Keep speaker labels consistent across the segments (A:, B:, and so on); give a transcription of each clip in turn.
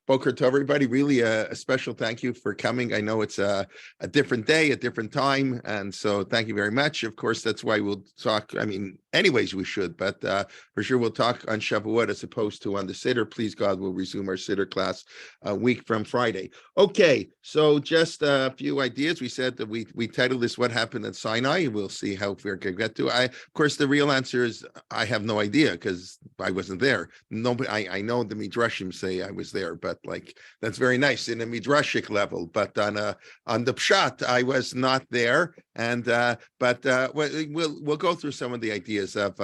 A: Boker to everybody. Really a special thank you for coming. I know it's a different day, a different time. And so thank you very much. Of course, that's why we'll talk. I mean, anyways, we should, but for sure we'll talk on Shavuot as opposed to on the Siddur. Please God, we'll resume our Siddur class a week from Friday. Okay, so just a few ideas. We said that we titled this "What Happened at Sinai." We'll see how we're going to get to. Of course, the real answer is I have no idea because I wasn't there. Nobody. I know the Midrashim say I was there, but like that's very nice in a Midrashic level. But on the Pshat, I was not there. And we'll go through some of the ideas of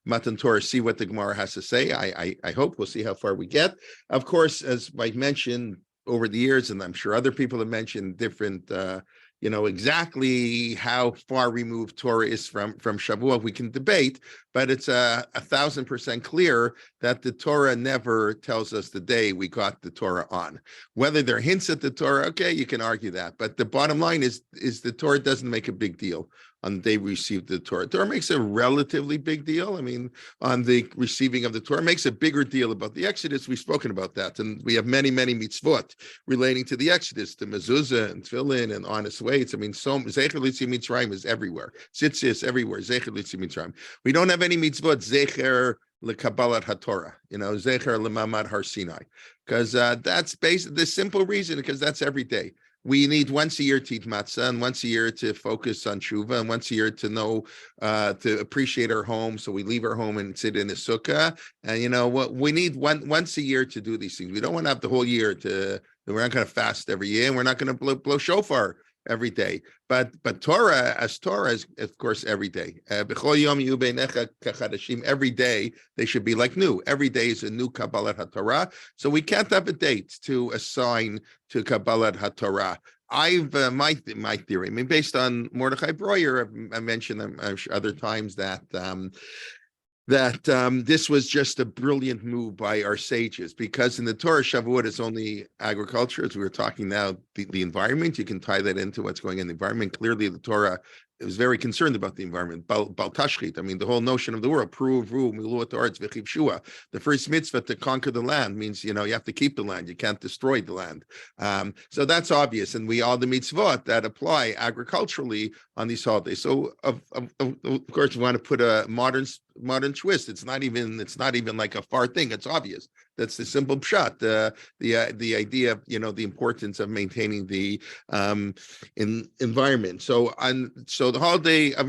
A: Matan Torah, see what the Gemara has to say. I hope we'll see how far we get. Of course, as I mentioned over the years, and I'm sure other people have mentioned different, exactly how far removed Torah is from Shavuot. We can debate, but it's 1,000% clear that the Torah never tells us the day we got the Torah on. Whether there are hints at the Torah, okay, you can argue that. But the bottom line is the Torah doesn't make a big deal on the day we received the Torah. Torah makes a relatively big deal. I mean, on the receiving of the Torah, makes a bigger deal about the Exodus. We've spoken about that. And we have many, many mitzvot relating to the Exodus, the mezuzah and tefillin and honest weights. I mean, so Zecher Litzi Mitzrayim is everywhere. Tzitzis everywhere. Zecher Litzi Mitzrayim. We don't have any mitzvot Zecher lekabbalat haTorah, Zecher lemamad har Sinai, because that's based the simple reason, because that's every day. We need once a year to eat matzah, and once a year to focus on tshuva, and once a year to know, to appreciate our home. So we leave our home and sit in a sukkah. And what we need once a year to do these things. We don't want to have the whole year we're not going to fast every year, and we're not going to blow shofar every day. But Torah is, of course, every day. Every day they should be like new. Every day is a new Kabbalat HaTorah. So we can't have a date to assign to Kabbalat HaTorah. I've my theory. I mean, based on Mordechai Breuer, I mentioned other times that this was just a brilliant move by our sages, because in the Torah, Shavuot is only agriculture. As we were talking now, the environment, you can tie that into what's going on in the environment. Clearly, the Torah is very concerned about the environment. Bal tashchit, I mean, the whole notion of the world, the first mitzvah to conquer the land means, you have to keep the land. You can't destroy the land. So that's obvious. And all the mitzvot that apply agriculturally on these holidays. So of course, we want to put a modern twist. It's not even like a far thing. It's obvious. That's the simple pshat. The idea of the importance of maintaining the environment. So the holiday of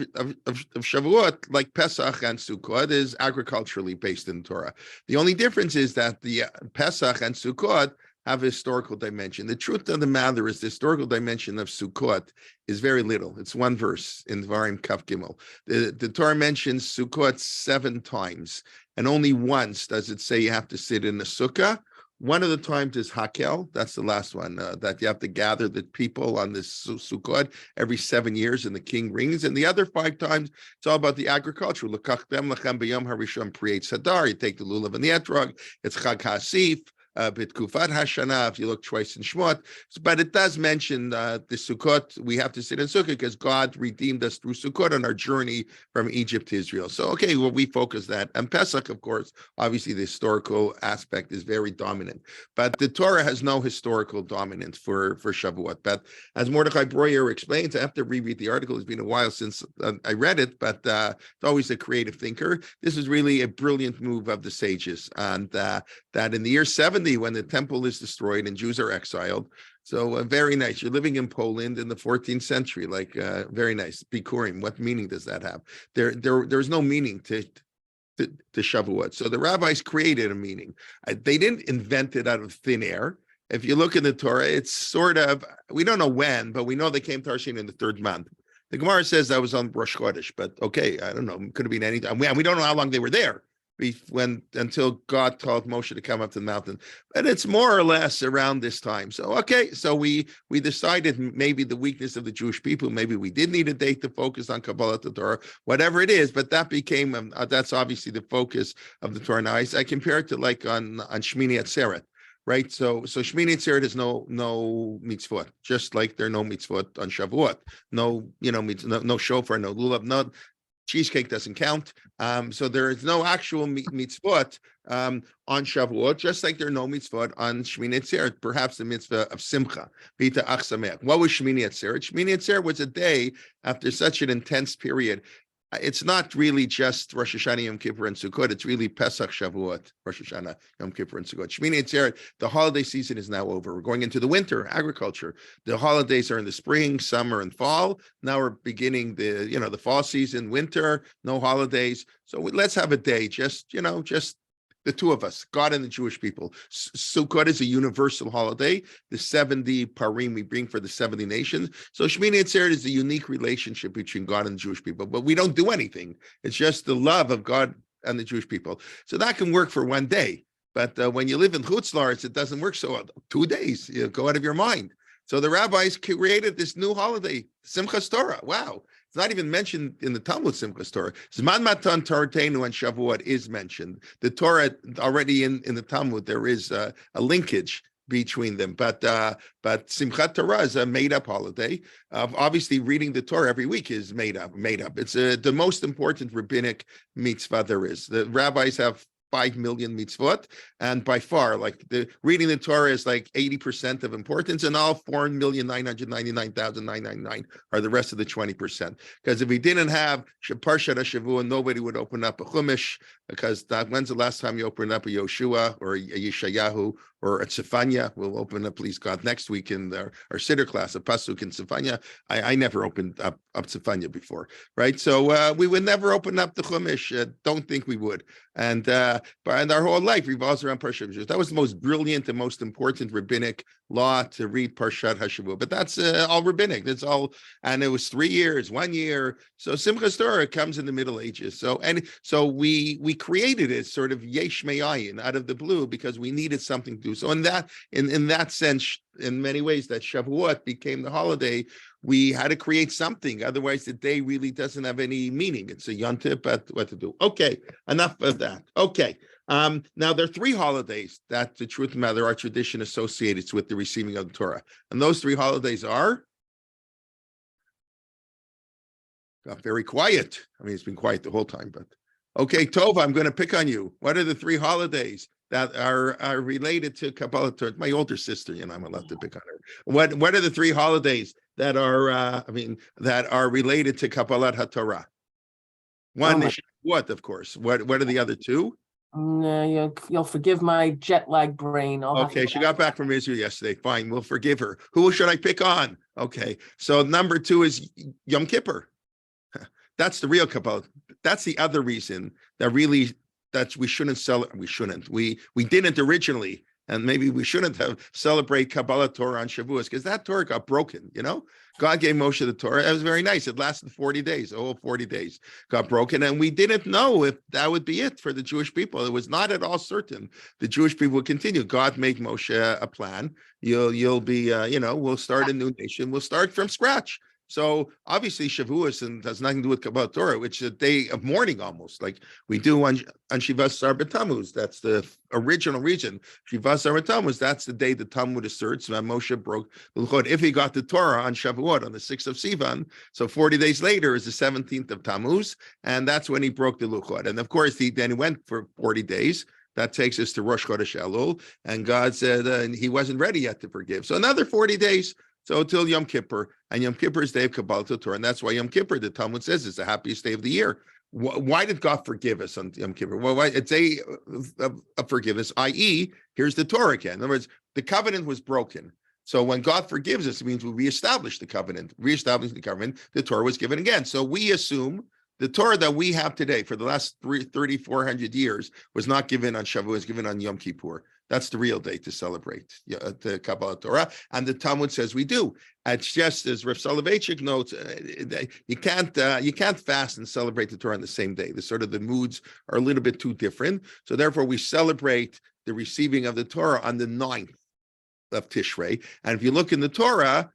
A: Shavuot, like Pesach and Sukkot, is agriculturally based in Torah. The only difference is that the Pesach and Sukkot have a historical dimension. The truth of the matter is the historical dimension of Sukkot is very little. It's one verse in Dvarim Kaf Gimel. The Torah mentions Sukkot 7 times, and only once does it say you have to sit in a sukkah. One of the times is Hakel. That's the last one, that you have to gather the people on this Sukkot every 7 years, and the king rings. And the other 5 times, it's all about the agriculture. L'kachdem lechem b'yom harishon pri'et sadar. You take the lulav and the etrog. It's Chag HaSif. Bitkufat Hashana, if you look twice in Shmot, but it does mention the Sukkot. We have to sit in Sukkot because God redeemed us through Sukkot on our journey from Egypt to Israel. So, okay, well, we focus that. And Pesach, of course, obviously the historical aspect is very dominant. But the Torah has no historical dominance for Shavuot. But as Mordechai Breuer explains, I have to reread the article. It's been a while since I read it, but it's always a creative thinker. This is really a brilliant move of the sages. And that in the year 70, when the temple is destroyed and Jews are exiled. So very nice. You're living in Poland in the 14th century, very nice. Bikurim, what meaning does that have? There's no meaning to Shavuot. So the rabbis created a meaning. They didn't invent it out of thin air. If you look in the Torah, it's sort of, we don't know when, but we know they came to Arshin in the 3rd month. The Gemara says that was on Rosh Chodesh, but okay, I don't know. It could have been any time. We don't know how long they were there. Until God told Moshe to come up to the mountain, and it's more or less around this time. So okay, so we decided maybe the weakness of the Jewish people, maybe we did need a date to focus on Kabbalat Torah, whatever it is. But that became that's obviously the focus of the Torah. Now I compare it to like on Shmini Atzeret, right? So Shmini Atzeret is no mitzvot, just like there are no mitzvot on Shavuot. No, no shofar, no lulav, no. cheesecake doesn't count. So there is no actual mitzvot on Shavuot, just like there are no mitzvot on Shmini Atzeret, perhaps the mitzvah of Simcha, Bita Ach Sameach. What was Shmini Atzeret? Shmini Atzeret was a day after such an intense period. It's not really just Rosh Hashanah, Yom Kippur, and Sukkot. It's really Pesach, Shavuot, Rosh Hashanah, Yom Kippur, and Sukkot. Shmini Atzeret, the holiday season is now over. We're going into the winter, agriculture. The holidays are in the spring, summer, and fall. Now we're beginning the fall season, winter, no holidays. So let's have a day, just the two of us, God and the Jewish people. Sukkot is a universal holiday. The 70 parim we bring for the 70 nations. So Shmini Atzeret is a unique relationship between God and the Jewish people, but we don't do anything. It's just the love of God and the Jewish people. So that can work for one day. But when you live in Chutz La'aretz, it doesn't work so well. 2 days, you go out of your mind. So the rabbis created this new holiday, Simchas Torah. Wow. It's not even mentioned in the Talmud, Simchas Torah. Zman Matan Torahenu and Shavuot is mentioned. The Torah already in the Talmud, there is a linkage between them. But Simchat Torah is a made-up holiday. Obviously, reading the Torah every week is made up. It's the most important rabbinic mitzvah there is. The rabbis have 5 million mitzvot, and by far, like the reading the Torah is like 80% of importance, and all 4,999,999 are the rest of the 20%. Because if we didn't have Parshat HaShavua, nobody would open up a Chumash, because when's the last time you opened up a Yoshua or a Yeshayahu or a Tzefanya? We'll open up, please God, next week in our Siddur class, a Pasuk in Tzefanya. I never opened up Tzefanya before, right? So we would never open up the Chumash. Don't think we would. And our whole life revolves around Parshat HaShavua. That was the most brilliant and most important rabbinic law to read Parshat HaShavua. But that's all rabbinic. That's all. And it was 3 years, 1 year. So Simchas Torah comes in the Middle Ages. So we created it sort of yesh me'ayin, out of the blue, because we needed something to do. So in that sense, in many ways, that Shavuot became the holiday. We had to create something. Otherwise, the day really doesn't have any meaning. It's a yontif, but what to do? Okay, enough of that. Okay. Now, there are 3 holidays that the truth of the matter, our tradition associates with the receiving of the Torah. And those 3 holidays are? Got very quiet. I mean, it's been quiet the whole time, but okay, Tova, I'm going to pick on you. What are the 3 holidays that are related to Kabbalah Torah? My older sister, I'm allowed to pick on her. What are the 3 holidays that are related to Kabbalah HaTorah? One is what, of course. What are the other 2?
B: You'll forgive my jet lag brain.
A: Okay, she got back from Israel yesterday. Fine, we'll forgive her. Who should I pick on? Okay, so number 2 is Yom Kippur. That's the real Kabbalah. That's the other reason that we shouldn't celebrate. We didn't originally, and maybe we shouldn't have celebrate Kabbalah Torah on Shavuos, because that Torah got broken. God gave Moshe the Torah. It was very nice. It lasted 40 days. 40 days got broken, and we didn't know if that would be it for the Jewish people. It was not at all certain the Jewish people would continue. God made Moshe a plan. You'll be, we'll start a new nation. We'll start from scratch. So obviously Shavuos has nothing to do with Kabbalah Torah, which is a day of mourning almost, like we do on Shivas Sar B'Tammuz. That's the original reason. Shivas Sar B'Tammuz, that's the day the Talmud asserts that Moshe broke the Luchot. If he got the Torah on Shavuot, on the 6th of Sivan, so 40 days later is the 17th of Tammuz, and that's when he broke the Luchot. And of course, then he went for 40 days. That takes us to Rosh Chodesh Elul, and God said he wasn't ready yet to forgive. So another 40 days. So till Yom Kippur, and Yom Kippur is day of Kabbalah Torah, and that's why Yom Kippur, the Talmud says, is the happiest day of the year. Why did God forgive us on Yom Kippur? Well, it's a day of forgiveness, i.e., here's the Torah again. In other words, the covenant was broken. So when God forgives us, it means we reestablish the covenant. Reestablishing the covenant, the Torah was given again. So we assume the Torah that we have today for the last 3,400 years was not given on Shavuot, it was given on Yom Kippur. That's the real day to celebrate the Kabbalah Torah, and the Talmud says we do. It's just as Rav Soloveitchik notes, you can't fast and celebrate the Torah on the same day. The moods are a little bit too different. So therefore, we celebrate the receiving of the Torah on the 9th of Tishrei. And if you look in the Torah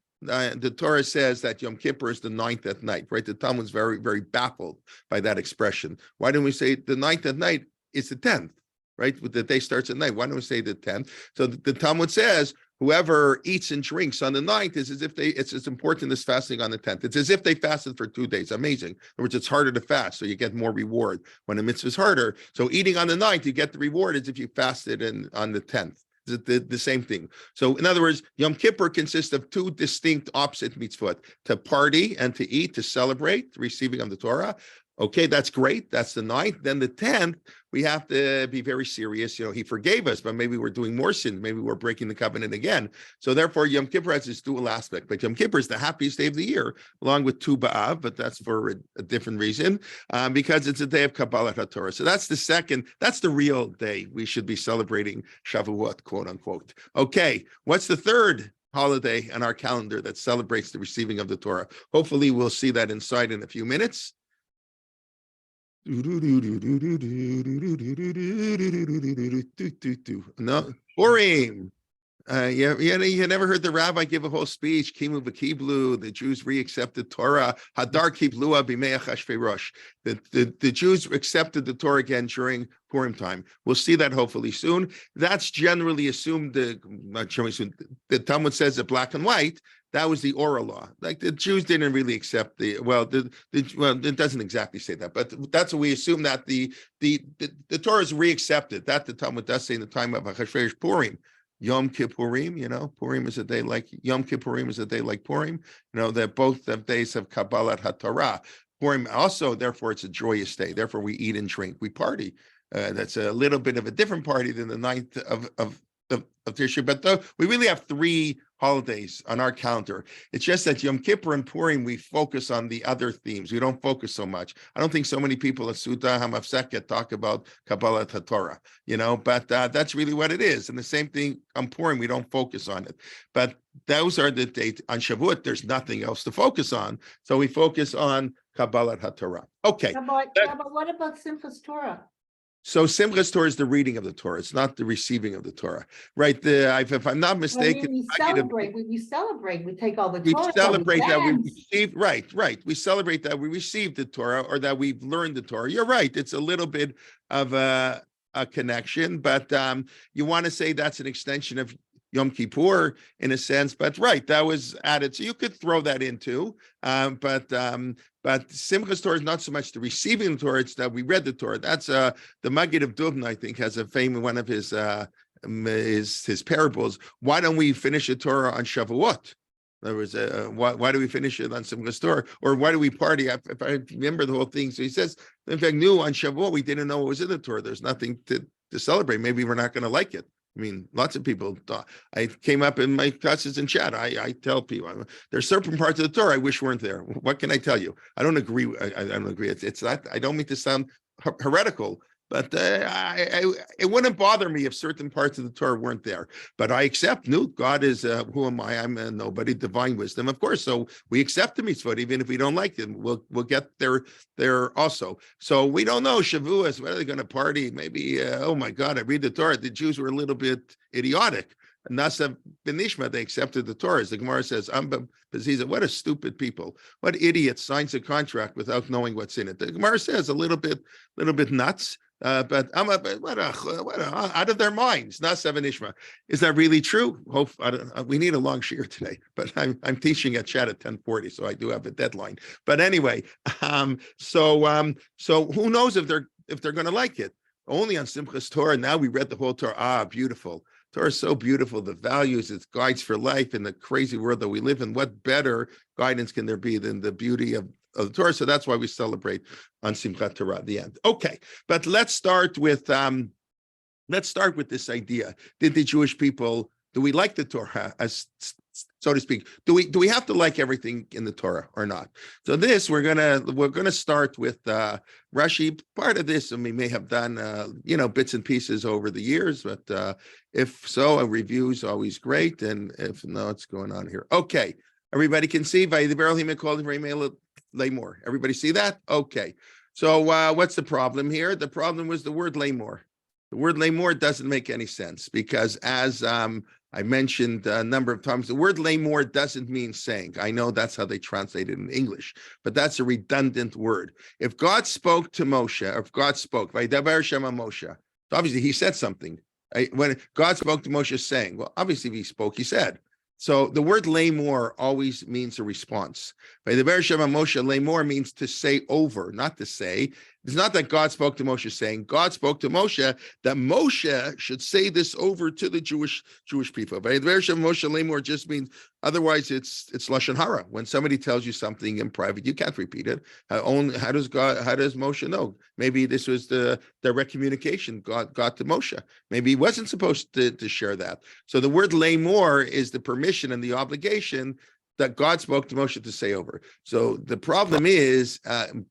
A: says that Yom Kippur is the 9th at night, right? The Talmud's very, very baffled by that expression. Why don't we say the 9th at night is the 10th? Right, the day starts at night. Why don't we say the 10th? So the Talmud says whoever eats and drinks on the 9th is as if it's as important as fasting on the 10th. It's as if they fasted for 2 days. Amazing. In other words, it's harder to fast, so you get more reward when a mitzvah is harder. So eating on the 9th, you get the reward as if you fasted on the 10th. The same thing. So in other words, Yom Kippur consists of 2 distinct opposite mitzvot: to party and to eat, to celebrate the receiving of the Torah. Okay, that's great. That's the 9th. Then the 10th, we have to be very serious. He forgave us, but maybe we're doing more sins. Maybe we're breaking the covenant again. So therefore, Yom Kippur has this dual aspect. But Yom Kippur is the happiest day of the year, along with Tu B'Av, but that's for a different reason, because it's a day of Kabbalat HaTorah. So that's the real day we should be celebrating Shavuot, quote unquote. Okay, what's the third holiday on our calendar that celebrates the receiving of the Torah? Hopefully, we'll see that inside in a few minutes. No, Purim. You never heard the rabbi give a whole speech. Kimu v'kiblu. The Jews re-accepted Torah. Hadar kiblua b'mei Achashverosh. The Jews accepted the Torah again during Purim time. We'll see that hopefully soon. That's generally assumed. Not generally assumed. The Talmud says it black and white. That was the oral law. Like the Jews didn't really accept well, it doesn't exactly say that, but that's what we assume, that the Torah is re-accepted. That the Talmud does say in the time of Achashverosh Purim. Yom Kippurim, Purim is a day like Yom Kippurim is a day like Purim. They're both the days of Kabbalat HaTorah. Purim also, therefore, it's a joyous day. Therefore, we eat and drink, we party. That's a little bit of a different party than the 9th of Tishrei, but we really have 3 holidays on our calendar. It's just that Yom Kippur and Purim, we focus on the other themes. We don't focus so much. I don't think so many people at Suda Hamafseket talk about Kabbalat HaTorah, but that's really what it is. And the same thing on Purim, we don't focus on it. But those are the dates. On Shavuot, there's nothing else to focus on. So we focus on Kabbalat HaTorah. Okay.
C: But what about Simchas Torah?
A: So Simchas Torah is the reading of the Torah. It's not the receiving of the Torah, right? If I'm not mistaken,
C: we celebrate. We take all the
A: we
C: Torah.
A: celebrate that we received. Right. We celebrate that we received the Torah, or that we've learned the Torah. You're right. It's a little bit of a connection, but you want to say that's an extension of Yom Kippur in a sense, but right, that was added. So you could throw that into, but Simchas Torah is not so much the receiving the Torah, it's that we read the Torah. That's the Maggid of Dubna, I think, has a famous one of his parables. Why don't we finish the Torah on Shavuot? In other words, why do we finish it on Simchas Torah, or why do we party? If I remember the whole thing, so he says, in fact, on Shavuot we didn't know what was in the Torah. There's nothing to celebrate. Maybe we're not going to like it. I mean, lots of people thought. I came up in my classes in chat. I tell people there's certain parts of the Torah I wish weren't there. What can I tell you? I don't agree. I don't agree. It's not. I don't mean to sound heretical, but it wouldn't bother me if certain parts of the Torah weren't there. But I accept. God is who am I? I'm nobody. Divine wisdom, of course. So we accept the mitzvot even if we don't like them. We'll get there also. So we don't know Shavuos. When are they going to party? Maybe. Oh my God! I read the Torah. The Jews were a little bit idiotic. Nasa Benishma, they accepted the Torah. As the Gemara says, what a stupid people. What idiot signs a contract without knowing what's in it? The Gemara says a little bit nuts. But out of their minds. Nasa Benishma. Is that really true? We need a long shiur today, but I'm teaching at chat at 10:40, so I do have a deadline. But anyway, so who knows if they're going to like it? Only on Simchas Torah. Now we read the whole Torah. Beautiful. Torah is so beautiful, the values, its guides for life in the crazy world that we live in. What better guidance can there be than the beauty of the Torah? So that's why we celebrate on Simchat Torah at the end. Okay, but let's start with this idea. Did the Jewish people, do we like the Torah, as so to speak? Do we have to like everything in the Torah or not? So this we're gonna start with Rashi. Part of this, and we may have done bits and pieces over the years, but if so, a review is always great. And if no, what's going on here? Okay, everybody can see. Everybody see that? Okay. So what's the problem here? The problem was the word lamor. The word lamor doesn't make any sense because, as I mentioned a number of times, the word lamor doesn't mean saying. I know that's how they translate it in English, but that's a redundant word. If God spoke to Moshe, Moshe, so obviously he said something. When God spoke to Moshe saying, well, obviously if he spoke, he said. So the word lemor always means a response. By the Bereshit Moshe, lemor means to say over, not to say. It's not that God spoke to Moshe saying, God spoke to Moshe that Moshe should say this over to the Jewish people. By the Bereshit Moshe, lemor just means, otherwise it's lashon hara. When somebody tells you something in private, you can't repeat it. How does Moshe know? Maybe this was the direct communication God got to Moshe. Maybe he wasn't supposed to share that. So the word lemor is the permission and the obligation that God spoke to Moshe to say over. So the problem is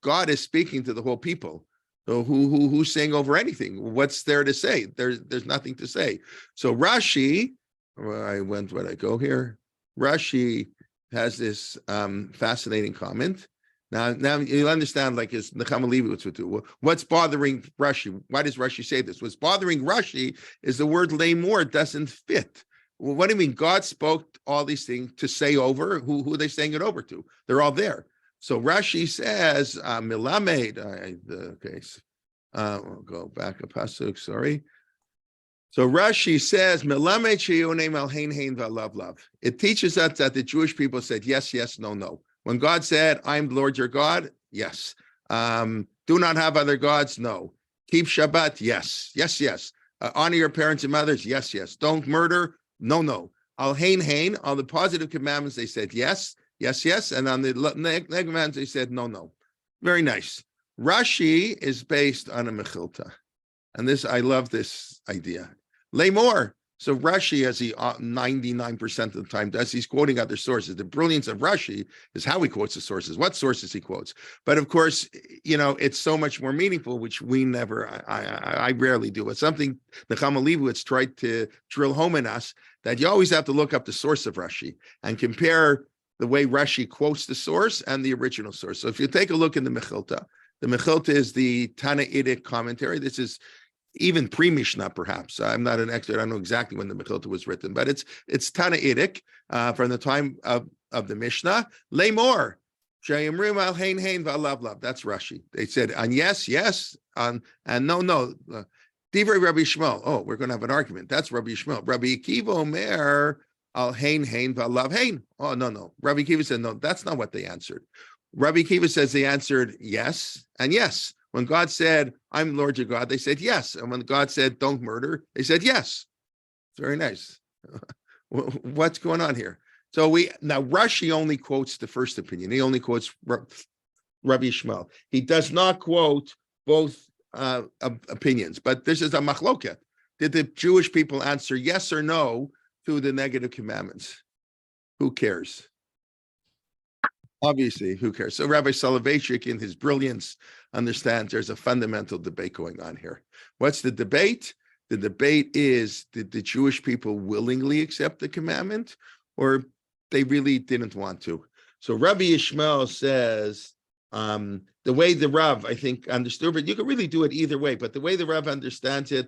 A: God is speaking to the whole people. So who's saying over anything? What's there to say? There's nothing to say. So Rashi, where'd I go here? Rashi has this fascinating comment. Now you'll understand, like his Nechama Leibowitz would do. What's bothering Rashi? Why does Rashi say this? What's bothering Rashi is the word lemor doesn't fit. Well, what do you mean? God spoke all these things to say over. Who are they saying it over to? They're all there. So Rashi says, Milamed, we'll go back a pasuk, sorry. So Rashi says, Milamed sheyonem al hein hein v'alav lav. It teaches us that the Jewish people said yes, yes, no, no. When God said, I'm the Lord your God, yes. Do not have other gods, no. Keep Shabbat, yes, yes, yes. Honor your parents and mothers, yes, yes. Don't murder, no, no. Al hein hein, all the positive commandments, they said yes, yes, yes. And on the negative commandments, they said no, no. Very nice. Rashi is based on a mechilta. And this, I love this idea. Lemor. So Rashi, as he 99% of the time does, he's quoting other sources. The brilliance of Rashi is how he quotes the sources, what sources he quotes. But of course, it's so much more meaningful, which we never, I rarely do. It's something Nechama Leibowitz tried to drill home in us, that you always have to look up the source of Rashi and compare the way Rashi quotes the source and the original source. So if you take a look in the Mechilta is the Tanaitic commentary. This is even pre-Mishnah, perhaps. I'm not an expert. I don't know exactly when the Mechilta was written, but it's Tanaitic from the time of the Mishnah. Lemor, sheyamrim al hein hein v'alav lav. That's Rashi. They said on yes, yes, on and no, no. Divrei Rabbi Shmuel. Oh, we're going to have an argument. That's Rabbi Shmuel. Rabbi Akiva Omer al hein hein v'alav hein. Oh, no, no. Rabbi Akiva said no. That's not what they answered. Rabbi Akiva says they answered yes and yes. When God said, I'm Lord your God, they said yes. And when God said, don't murder, they said yes. It's very nice. What's going on here? So now Rashi only quotes the first opinion. He only quotes Rabbi Shmuel. He does not quote both opinions, but this is a machloket. Did the Jewish people answer yes or no to the negative commandments? Who cares? Obviously, who cares? So Rabbi Soloveitchik, in his brilliance, understands there's a fundamental debate going on here. What's the debate? The debate is, did the Jewish people willingly accept the commandment, or they really didn't want to? So Rabbi Ishmael says, the way the Rav, I think, understood it, you can really do it either way, but the way the Rav understands it,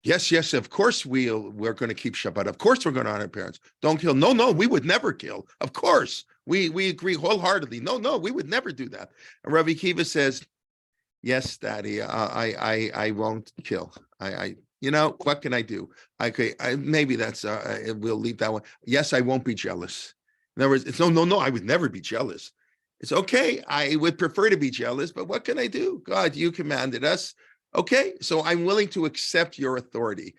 A: yes, yes, of course we're going to keep Shabbat. Of course we're going to honor parents. Don't kill. No, no, we would never kill. Of course. We agree wholeheartedly. No, no, we would never do that. And Rabbi Akiva says, yes, Daddy, I won't kill. What can I do? Maybe that's, we'll leave that one. Yes, I won't be jealous. In other words, it's no, I would never be jealous. It's okay. I would prefer to be jealous, but what can I do? God, you commanded us. Okay, so I'm willing to accept your authority.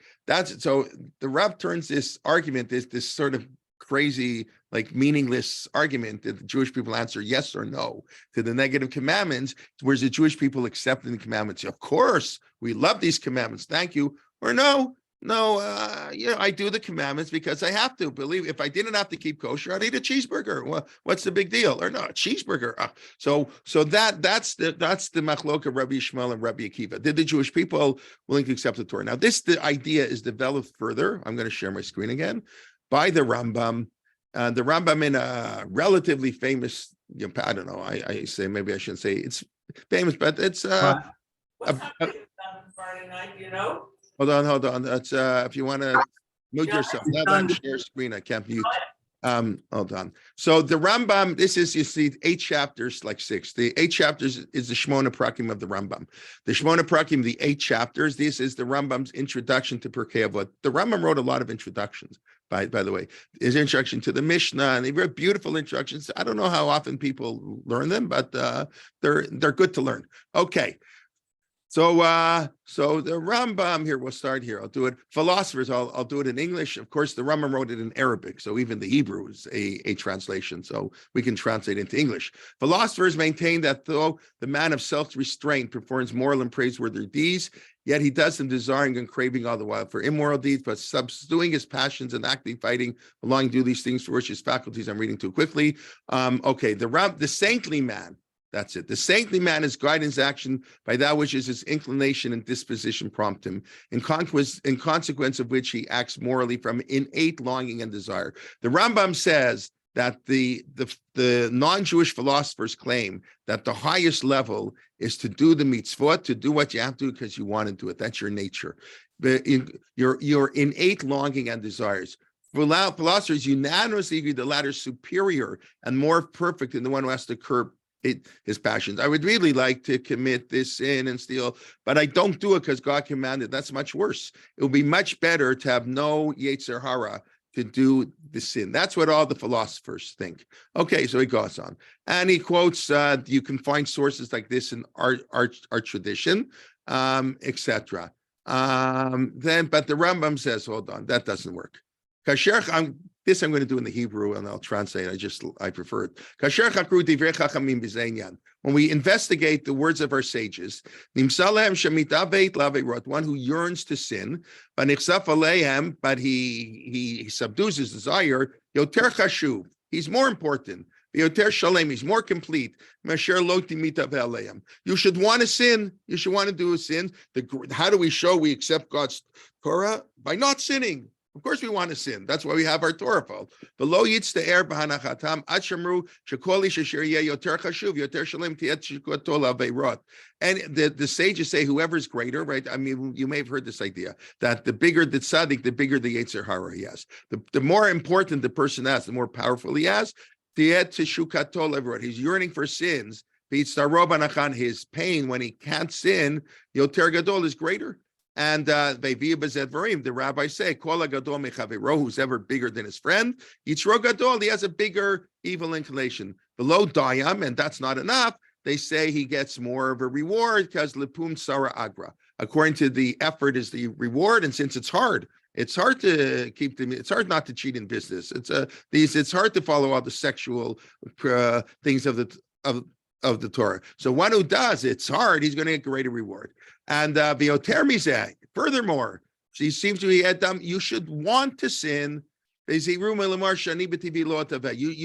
A: So the Rav turns this argument, this sort of crazy, like meaningless argument that the Jewish people answer yes or no to the negative commandments, whereas the Jewish people accepting the commandments. Of course, we love these commandments. Thank you. Or no, I do the commandments because I have to. Believe if I didn't have to keep kosher, I'd eat a cheeseburger. Well, what's the big deal? Or no, a cheeseburger. So that's the machlok of Rabbi Shmuel and Rabbi Akiva. Did the Jewish people willing to accept the Torah? Now, the idea is developed further. I'm going to share my screen again by the Rambam. The Rambam in a relatively famous. I don't know. I say maybe I shouldn't say it's famous, but it's.
D: What's happening on Friday night?
A: Hold on. That's if you want to mute yourself. Now that I'm share screen, I can't mute. Hold on. So the Rambam, this is, you see, 8 chapters, like 6. The 8 chapters is the Shmona Prakim of the Rambam. The Shmona Prakim, the 8 chapters, this is the Rambam's introduction to Pirkei Avot. The Rambam wrote a lot of introductions, by the way. His introduction to the Mishnah, and he wrote beautiful introductions. I don't know how often people learn them, but they're good to learn. Okay. So the Rambam here, we'll start here. I'll do it. Philosophers, I'll do it in English. Of course, the Rambam wrote it in Arabic, so even the Hebrew is a translation, so we can translate into English. Philosophers maintain that though the man of self-restraint performs moral and praiseworthy deeds, yet he does them desiring and craving all the while for immoral deeds, but subduing his passions and actively fighting, allowing to do these things for which his faculties. I'm reading too quickly. Okay, the saintly man. That's it. The saintly man is guidance action by that which is his inclination and disposition prompt him, in consequence of which he acts morally from innate longing and desire. The Rambam says that the non-Jewish philosophers claim that the highest level is to do the mitzvot, to do what you have to do because you want to do it. That's your nature. Your innate longing and desires. Philosophers unanimously agree the latter is superior and more perfect than the one who has to curb his passions. I would really like to commit this sin and steal, but I don't do it because God commanded. That's much worse. It would be much better to have no Yetzer Hara to do the sin. That's what all the philosophers think. Okay, so he goes on. And he quotes, you can find sources like this in our tradition, etc. But the Rambam says, hold on, that doesn't work. This I'm going to do in the Hebrew, and I'll translate. I prefer it. When we investigate the words of our sages, one who yearns to sin, but he subdues his desire, he's more important. He's more complete. You should want to sin. You should want to do a sin. How do we show we accept God's Torah? By not sinning. Of course, we want to sin. That's why we have our Torah fault. And the sages say whoever's greater, right? I mean, you may have heard this idea that the bigger the tzaddik, the bigger the Yetzer Hara he has. The more important the person has, the more powerful he has. He's yearning for sins. His pain when he can't sin, Yoter Gadol is greater. And the rabbis say, who's ever bigger than his friend, Yitzro Gadol, he has a bigger evil inclination. Below Dayam, and that's not enough, they say he gets more of a reward because Lipum Sara Agra. According to the effort is the reward, and since it's hard to keep them. It's hard not to cheat in business. It's hard to follow all the sexual things of the Torah. So one who does, it's hard, he's going to get greater reward. And furthermore, she seems to be Adam, you should want to sin. You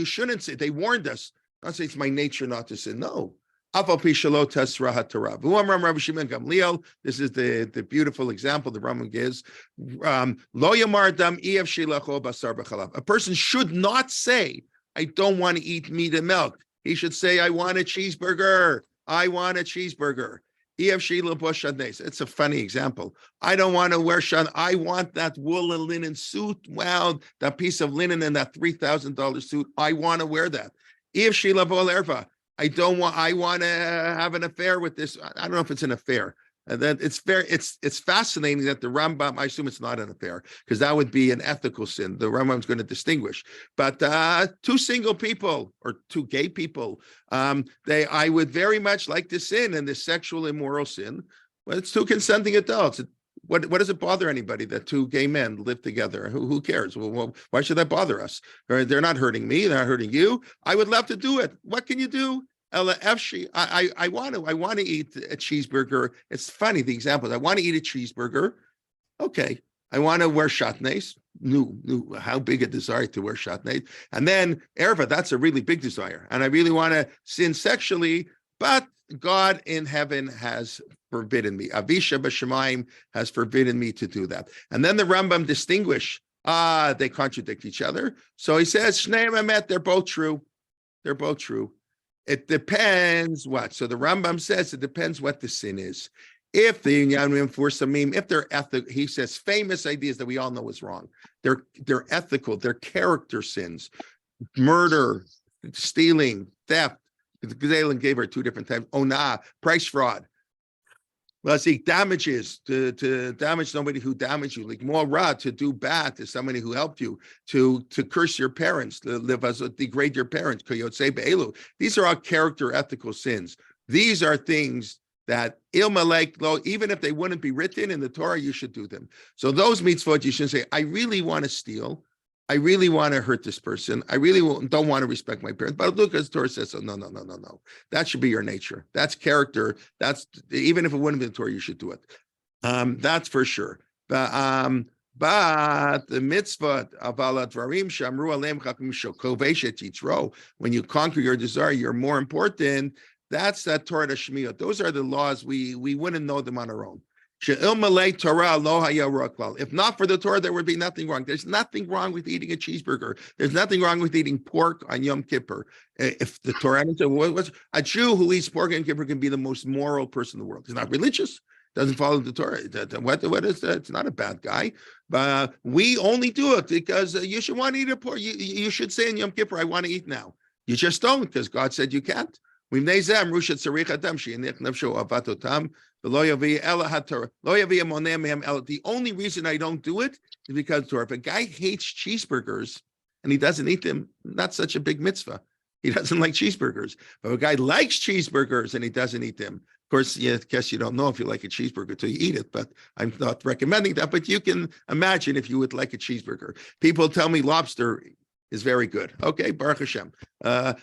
A: shouldn't sin. They warned us. Not say it's my nature not to sin. No. This is the beautiful example the Rambam gives. A person should not say, I don't want to eat meat and milk. He should say, I want a cheeseburger. I want a cheeseburger. It's a funny example. I don't want to wear shan. I want that wool and linen suit. Wow, that piece of linen and that $3,000 suit. I want to wear that. I want to have an affair with this. I don't know if it's an affair. And then it's fascinating that the Rambam, I assume it's not an affair, because that would be an ethical sin. The Rambam's going to distinguish. But 2 single people or 2 gay people, I would very much like to sin in this sexual immoral sin. But it's 2 consenting adults. What does it bother anybody that 2 gay men live together? Who cares? Well, why should that bother us? They're not hurting me. They're not hurting you. I would love to do it. What can you do? I want to eat a cheeseburger. It's funny, the examples. I want to eat a cheeseburger. Okay. I want to wear shatnez. How big a desire to wear shatnez. And then erva, that's a really big desire. And I really want to sin sexually, but God in heaven has forbidden me. Avisha b'shamayim has forbidden me to do that. And then the Rambam distinguish. They contradict each other. So he says, Shneim emet, they're both true. They're both true. It depends what. So the Rambam says it depends what the sin is. If the Yannim for Samim, if they're ethical, he says famous ideas that we all know is wrong. They're ethical, they're character sins, murder, stealing, theft. Galen gave her 2 different times. Ona, price fraud. Let's see, damages to damage somebody who damaged you, like more rod, to do bad to somebody who helped you, to curse your parents, to live as degrade your parents. These are all character ethical sins. These are things that even if they wouldn't be written in the Torah, you should do them. So those mitzvot, you shouldn't say, I really want to steal. I really want to hurt this person. I really don't want to respect my parents. But look, as Torah says, so no. That should be your nature. That's character. That's, even if it wouldn't be the Torah, you should do it. That's for sure. But the mitzvah when you conquer your desire, you're more important. That's that Torah Shmiyot. Those are the laws we wouldn't know them on our own. If not for the Torah, there would be nothing wrong. There's nothing wrong with eating a cheeseburger. There's nothing wrong with eating pork on Yom Kippur. If the Torah, a Jew who eats pork on Yom Kippur can be the most moral person in the world. He's not religious, doesn't follow the Torah. What is that? It's not a bad guy. But we only do it because you should want to eat a pork. You should say in Yom Kippur, I want to eat now. You just don't, because God said you can't. The only reason I don't do it is because Torah. If a guy hates cheeseburgers and he doesn't eat them, not such a big mitzvah. He doesn't like cheeseburgers. But if a guy likes cheeseburgers and he doesn't eat them, of course, I guess you don't know if you like a cheeseburger until you eat it, but I'm not recommending that. But you can imagine if you would like a cheeseburger. People tell me lobster is very good. Okay, Baruch Hashem.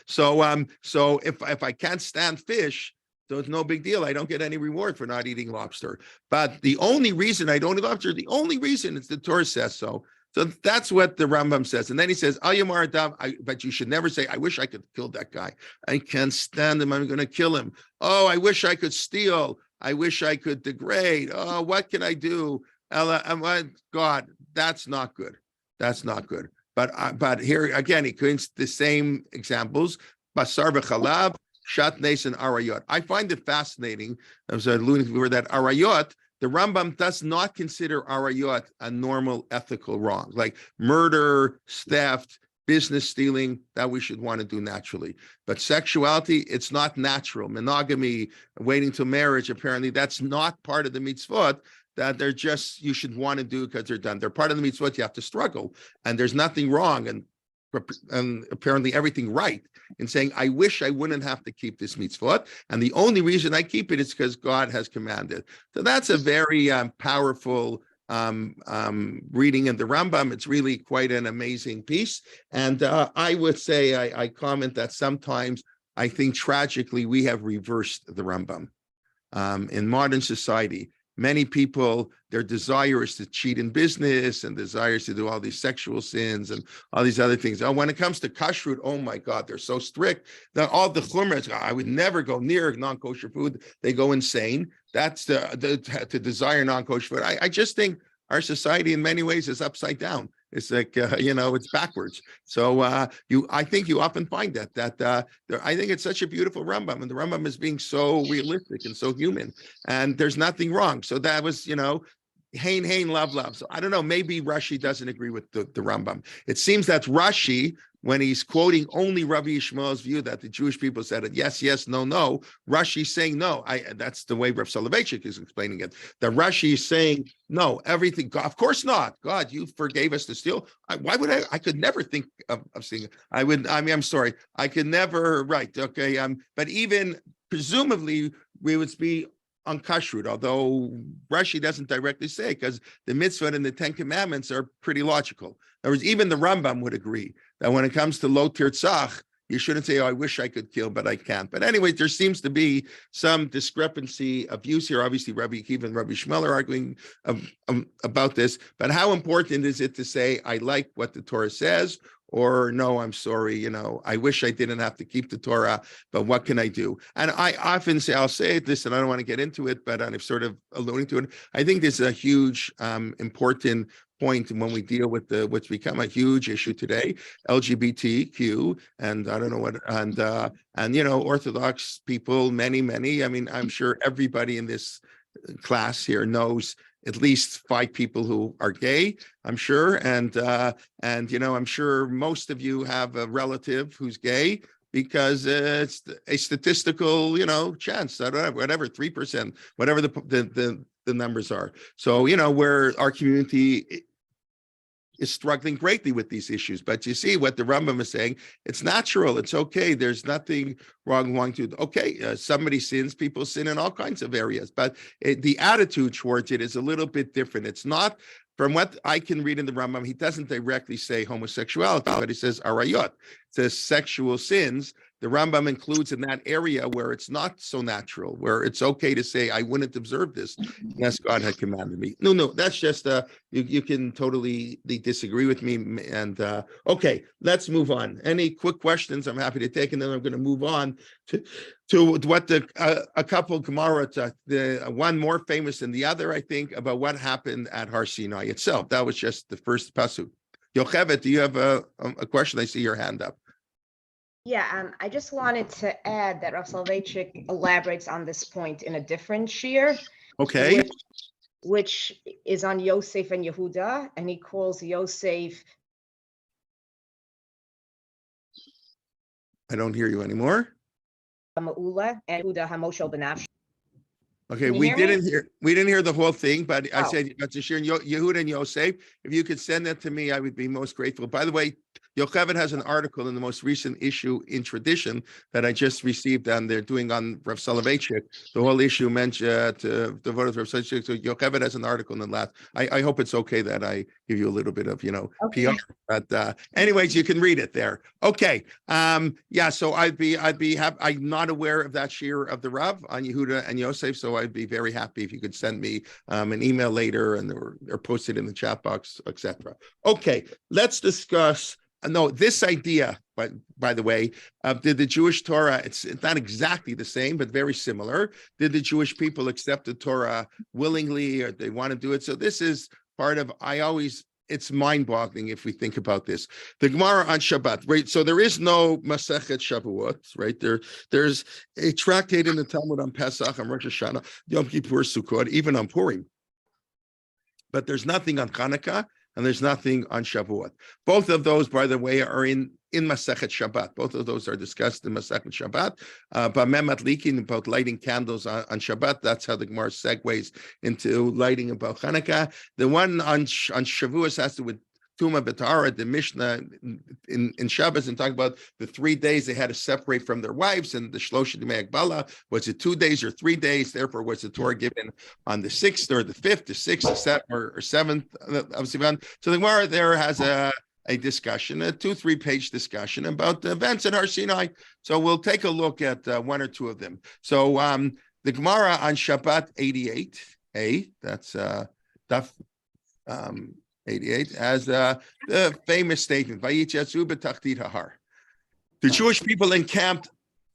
A: So if I can't stand fish, so it's no big deal. I don't get any reward for not eating lobster. But the only reason I don't eat lobster, the only reason is the Torah says so. So that's what the Rambam says. And then he says, but you should never say, I wish I could kill that guy. I can't stand him. I'm going to kill him. Oh, I wish I could steal. I wish I could degrade. Oh, what can I do? God, that's not good. That's not good. But here again, he creates the same examples. Basar v'chalav, shatnes, and arayot. I find it fascinating. I was alluding to that arayot. The Rambam does not consider arayot a normal ethical wrong, like murder, theft, business stealing, that we should want to do naturally. But sexuality, it's not natural. Monogamy, waiting till marriage, apparently that's not part of the mitzvot. That they're just, you should want to do because they're done. They're part of the mitzvot, you have to struggle. And there's nothing wrong and apparently everything right in saying, I wish I wouldn't have to keep this mitzvot. And the only reason I keep it is because God has commanded. So that's a very powerful reading in the Rambam. It's really quite an amazing piece. And I would say, I comment that sometimes I think tragically we have reversed the Rambam in modern society. Many people, their desire is to cheat in business and desires to do all these sexual sins and all these other things. Oh, when it comes to kashrut, oh my God, they're so strict that all the chumras, I would never go near non-kosher food. They go insane. That's to desire non-kosher food. I just think our society in many ways is upside down. It's like, it's backwards. So I think you often find that I think it's such a beautiful Rambam, and the Rambam is being so realistic and so human, and there's nothing wrong. So that was, hain, love. So I don't know, maybe Rashi doesn't agree with the Rambam. It seems that Rashi, when he's quoting only Rabbi Yishmael's view that the Jewish people said it, yes, no, Rashi's saying no. That's the way Rav Soloveitchik is explaining it. That Rashi is saying no, everything. God, of course not. God, you forgave us to steal. Why would I could never think of seeing it. I'm sorry. I could never, right. Okay. But even presumably we would be on kashrut, although Rashi doesn't directly say, because the mitzvah and the 10 commandments are pretty logical. In other words, even the Rambam would agree that when it comes to lo tirtzach, you shouldn't say, oh, I wish I could kill, but I can't. But anyway, there seems to be some discrepancy of views here. Obviously, Rabbi Akiva and Rabbi Shmuel are arguing about this. But how important is it to say, I like what the Torah says, or no, I'm sorry, I wish I didn't have to keep the Torah, but what can I do? And I often say, I'll say this, and I don't want to get into it, but I'm sort of alluding to it. I think this is a huge, important point when we deal with what's become a huge issue today, LGBTQ, and I don't know what, and Orthodox people, many. I mean, I'm sure everybody in this class here knows at least 5 people who are gay, I'm sure. And I'm sure most of you have a relative who's gay, because it's a statistical, chance, I don't know, whatever, 3%, whatever the numbers are. So, where our community is struggling greatly with these issues. But you see what the Rambam is saying, it's natural, it's okay. There's nothing wrong wanting to, somebody sins, people sin in all kinds of areas, but the attitude towards it is a little bit different. It's not, from what I can read in the Rambam, he doesn't directly say homosexuality, but he says arayot, it says sexual sins. The Rambam includes in that area where it's not so natural, where it's okay to say, I wouldn't observe this unless God had commanded me. No, that's just, you can totally disagree with me. And okay, let's move on. Any quick questions? I'm happy to take, and then I'm going to move on to what a couple Gemara, the one more famous than the other, I think, about what happened at Har Sinai itself. That was just the first pasuk. Yocheved, do you have a question? I see your hand up.
E: Yeah, I just wanted to add that Rav Soloveitchik elaborates on this point in a different shir,
A: Okay.
E: which is on Yosef and Yehuda, and he calls Yosef.
A: I don't hear you anymore.
E: Ma'ula and Yehuda Hamoshel Benafsh.
A: Okay,
E: Can you
A: we
E: hear me?
A: didn't hear the whole thing, but I
E: Oh.
A: said to share Yehuda and Yosef. If you could send that to me, I would be most grateful. By the way, Yocheved has an article in the most recent issue in Tradition that I just received, and they're doing on Rav Soloveitchik. The whole issue mentioned to devoted to Rav Soloveitchik. So Yocheved has an article in the last. I hope it's okay that I give you a little bit of
E: Okay.
A: PR. But anyways, you can read it there. Okay. Yeah. So I'd be happy. I'm not aware of that shir of the Rav on Yehuda and Yosef, so I'd be very happy if you could send me an email later and or post it in the chat box, etc. Okay, let's discuss. No, this idea, but by the way, did the Jewish Torah, it's not exactly the same, but very similar. Did the Jewish people accept the Torah willingly, or they want to do it? So this is part of, it's mind-boggling if we think about this. The Gemara on Shabbat, right? So there is no Masechet Shavuot, right? There's a tractate in the Talmud on Pesach, on Rosh Hashanah, Yom Kippur, Sukkot, even on Purim. But there's nothing on Hanukkah, and there's nothing on Shavuot. Both of those, by the way, are in Masechet Shabbat. Both of those are discussed in Masechet Shabbat. But Memat Likin, about lighting candles on Shabbat, that's how the Gemara segues into lighting about Hanukkah. The one on Shavuot has to do with Tuma B'Tahara, the Mishnah in Shabbos, and talk about the 3 days they had to separate from their wives, and the Shlosha D'mei Hagbala, was it 2 days or 3 days? Therefore, was the Torah given on the 6th or the 5th, the 6th, the 7th, or 7th of Sivan? So the Gemara there has a discussion, a 2-3 page discussion about the events at Har Sinai. So we'll take a look at 1 or 2 of them. So the Gemara on Shabbat 88a, that's Daf 88, as the famous statement, Vayityasu b'tachtit hahar. The Jewish people encamped,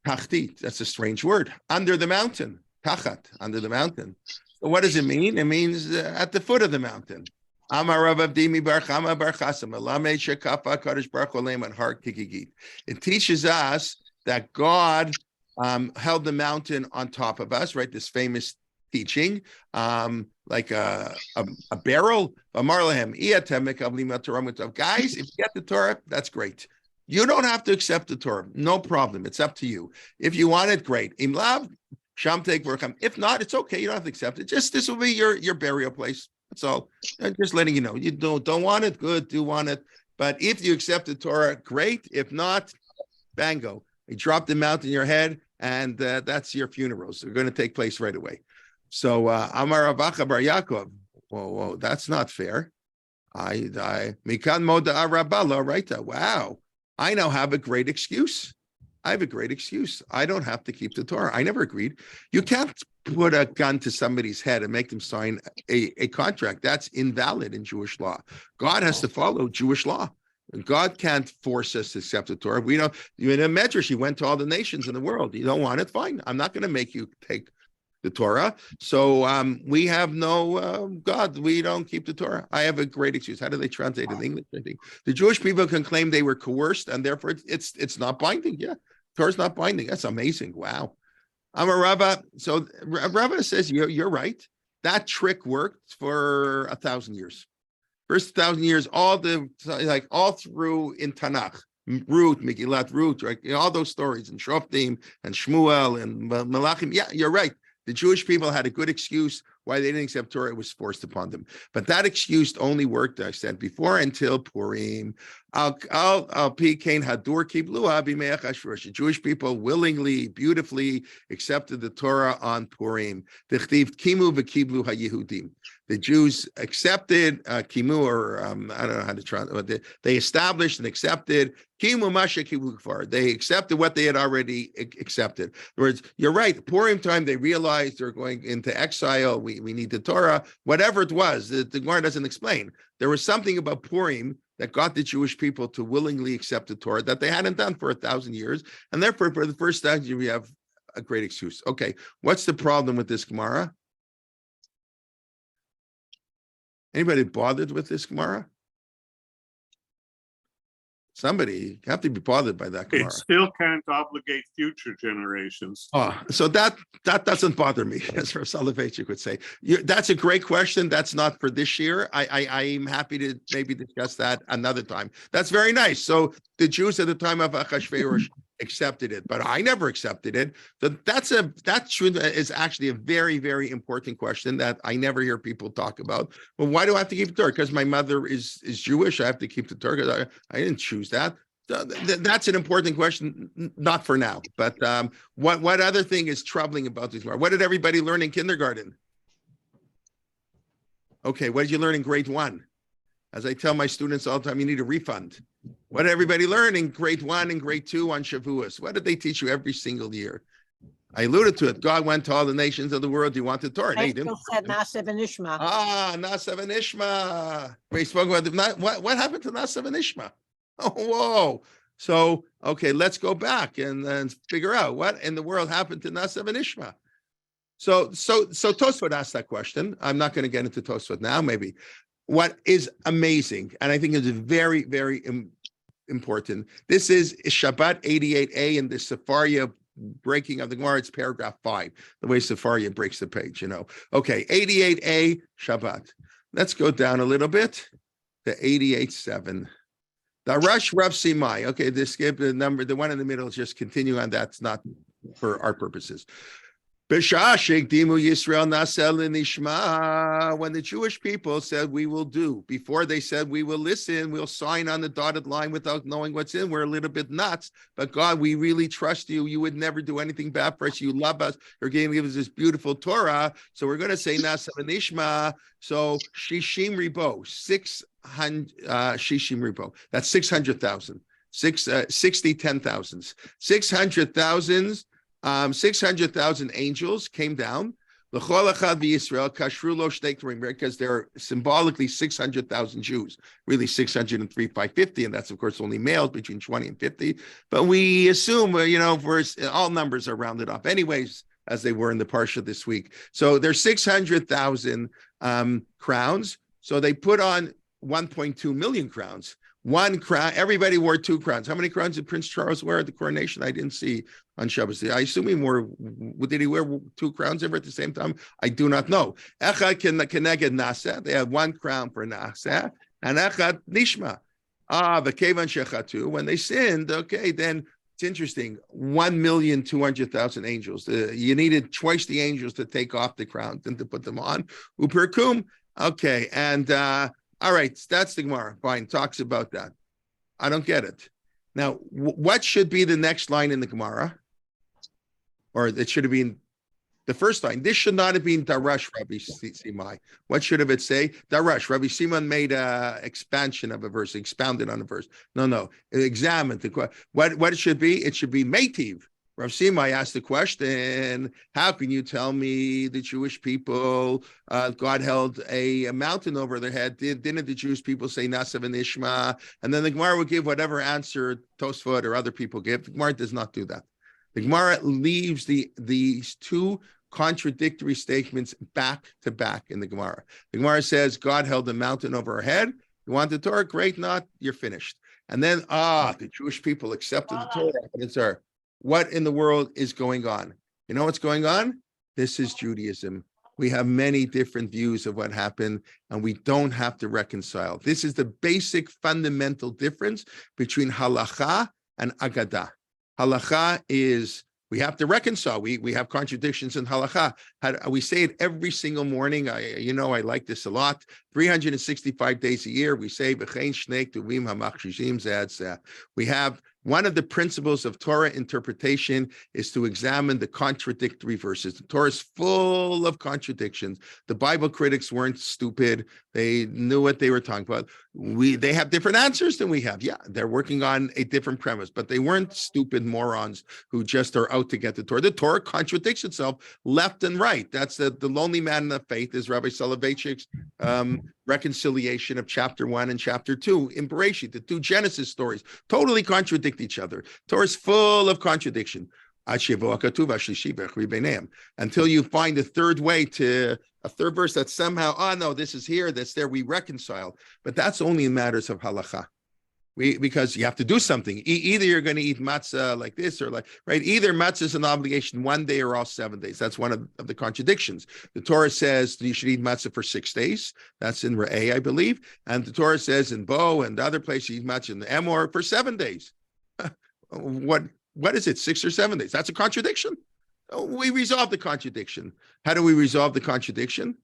A: tachtit, that's a strange word, under the mountain, tachat, under the mountain. So what does it mean? It means at the foot of the mountain. Amar Rav Avdimi bar Chama bar Chasim, Elamed shekafa kadosh baruch hu aleim an har kikigit. It teaches us that God held the mountain on top of us, right? This famous teaching, like a barrel. Guys, if you get the Torah, that's great. You don't have to accept the Torah, no problem. It's up to you. If you want it, great. If not, it's okay. You don't have to accept it. Just this will be your burial place. That's all. I'm just letting you know. You don't want it, good. Do want it. But if you accept the Torah, great. If not, bango. You drop the mountain in your head, and that's your funeral. So they're going to take place right away. So Amar Avacha bar Yaakov, whoa, that's not fair. Mikan moda arabala, right? Wow, I now have a great excuse. I have a great excuse. I don't have to keep the Torah. I never agreed. You can't put a gun to somebody's head and make them sign a contract. That's invalid in Jewish law. God has to follow Jewish law. God can't force us to accept the Torah. We don't. In a medrash, he went to all the nations in the world. You don't want it, fine. I'm not going to make you take the Torah. So we have no God. We don't keep the Torah. I have a great excuse. How do they translate it in English? I think the Jewish people can claim they were coerced, and therefore it's not binding. Yeah, Torah's not binding. That's amazing. Wow. I'm a Rabbi. So Rabbi says you're right. That trick worked for 1,000 years. First 1,000 years, all through in Tanakh, Ruth, Megillat Ruth, right? All those stories and Shoftim and Shmuel and Malachim. Yeah, you're right. The Jewish people had a good excuse why they didn't accept Torah. It was forced upon them. But that excuse only worked, I said before, until Purim. The Jewish people willingly, beautifully accepted the Torah on Purim. The Jews accepted kimu, or I don't know how to translate. They established and accepted kimu masha kimu kfar. They accepted what they had already accepted. In other words, you're right. Purim time, they realized they're going into exile. We need the Torah. Whatever it was, the Gemara doesn't explain. There was something about Purim that got the Jewish people to willingly accept the Torah that they hadn't done for 1,000 years, and therefore, for the first 1,000 years, we have a great excuse. Okay, what's the problem with this Gemara? Anybody bothered with this Gemara? Somebody, you have to be bothered by that Gemara.
F: It still can't obligate future generations.
A: Oh, so that doesn't bother me, as Rav Soloveitchik would say. That's a great question. That's not for this year. I'm happy to maybe discuss that another time. That's very nice. So the Jews at the time of Achashverosh accepted it, but I never accepted it. So that is actually a very, very important question that I never hear people talk about. Well, why do I have to keep the Torah? Because my mother is Jewish. I have to keep the Torah. I didn't choose that. That's an important question, not for now. But what other thing is troubling about this? What did everybody learn in kindergarten? Okay, what did you learn in grade 1? As I tell my students all the time, you need a refund. What did everybody learn in grade 1 and grade 2 on Shavuos? What did they teach you every single year? I alluded to it. God went to all the nations of the world. Do you want the Torah?
G: I still said Na'aseh v'nishma.
A: Na'aseh v'nishma. We spoke about what happened to Na'aseh v'nishma? Oh, whoa. So, okay, let's go back and then figure out what in the world happened to Na'aseh v'nishma. So Tosfot asked that question. I'm not going to get into Tosfot now, maybe. What is amazing, and I think is very, very important. This is Shabbat 88a in the Sefaria breaking of the Gemara. It's paragraph 5, the way Sefaria breaks the page, Okay, 88a Shabbat. Let's go down a little bit to 88.7. The Rush Rav Sinai. Okay, this skip the number, the one in the middle is just continue on. That's not for our purposes. When the Jewish people said we will do, before they said we will listen, we'll sign on the dotted line without knowing what's in. We're a little bit nuts, but God, we really trust you. You would never do anything bad for us. You love us. You're going to give us this beautiful Torah. So we're going to say Na'aseh v'nishma. So Shishim Ribo, 600 Shishim Ribo. That's 600,000. 10,000s. 600,000. 600,000 angels came down. Because there are symbolically 600,000 Jews, really 603,550, and that's of course only males between 20 and 50. But we assume, all numbers are rounded up, anyways, as they were in the Parsha this week. So there's 600,000 crowns. So they put on 1.2 million crowns. One crown, everybody wore 2 crowns. How many crowns did Prince Charles wear at the coronation? I didn't see on Shabbos. I assume he wore, did he wear 2 crowns ever at the same time? I do not know. Echad keneged Na'aseh. They had 1 crown for Na'aseh, and Echad Nishma. V'kevan shechatu. When they sinned, okay, then it's interesting. 1,200,000 angels. You needed twice the angels to take off the crowns than to put them on. Uperkum. Okay, and all right, that's the Gemara. Fine, talks about that. I don't get it. Now, what should be the next line in the Gemara? Or it should have been the first line. This should not have been Darash Rabbi Simai. What should have it say? Darash. Rabbi Simon made an expansion of a verse, expounded on a verse. No. Examined the question. What it should be? It should be Meitiv. Rav Sinai asked the question, how can you tell me the Jewish people, God held a mountain over their head? Didn't the Jewish people say Na'aseh v'nishma? And then the Gemara would give whatever answer Tosfot or other people give. The Gemara does not do that. The Gemara leaves these 2 contradictory statements back to back in the Gemara. The Gemara says, God held a mountain over our head. You want the Torah? Great, not, you're finished. And then, the Jewish people accepted the Torah. What in the world is going on? You know what's going on? This is Judaism. We have many different views of what happened, and we don't have to reconcile. This is the basic fundamental difference between halacha and agadah. Halacha is we have to reconcile. We have contradictions in halacha. We say it every single morning. I like this a lot. 365 days a year, we say, we have one of the principles of Torah interpretation is to examine the contradictory verses. The Torah is full of contradictions. The Bible critics weren't stupid. They knew what they were talking about. They have different answers than we have. Yeah, they're working on a different premise, but they weren't stupid morons who just are out to get the Torah. The Torah contradicts itself left and right. That's the lonely man of faith is Rabbi Soloveitchik's reconciliation of chapter 1 and chapter 2 in Bereshit. The two Genesis stories totally contradict each other. Torah is full of contradiction. Until you find a third way to a third verse that somehow, oh no, this is here, that's there, we reconcile. But that's only in matters of halacha. Because you have to do something. Either you're going to eat matzah like this or like, right? Either matzah is an obligation 1 day or all 7 days. That's one of the contradictions. The Torah says you should eat matzah for 6 days. That's in Re'eh, I believe. And the Torah says in Bo and other places you eat matzah in the Emor for 7 days. What is it, 6 or 7 days? That's a contradiction. We resolve the contradiction. How do we resolve the contradiction?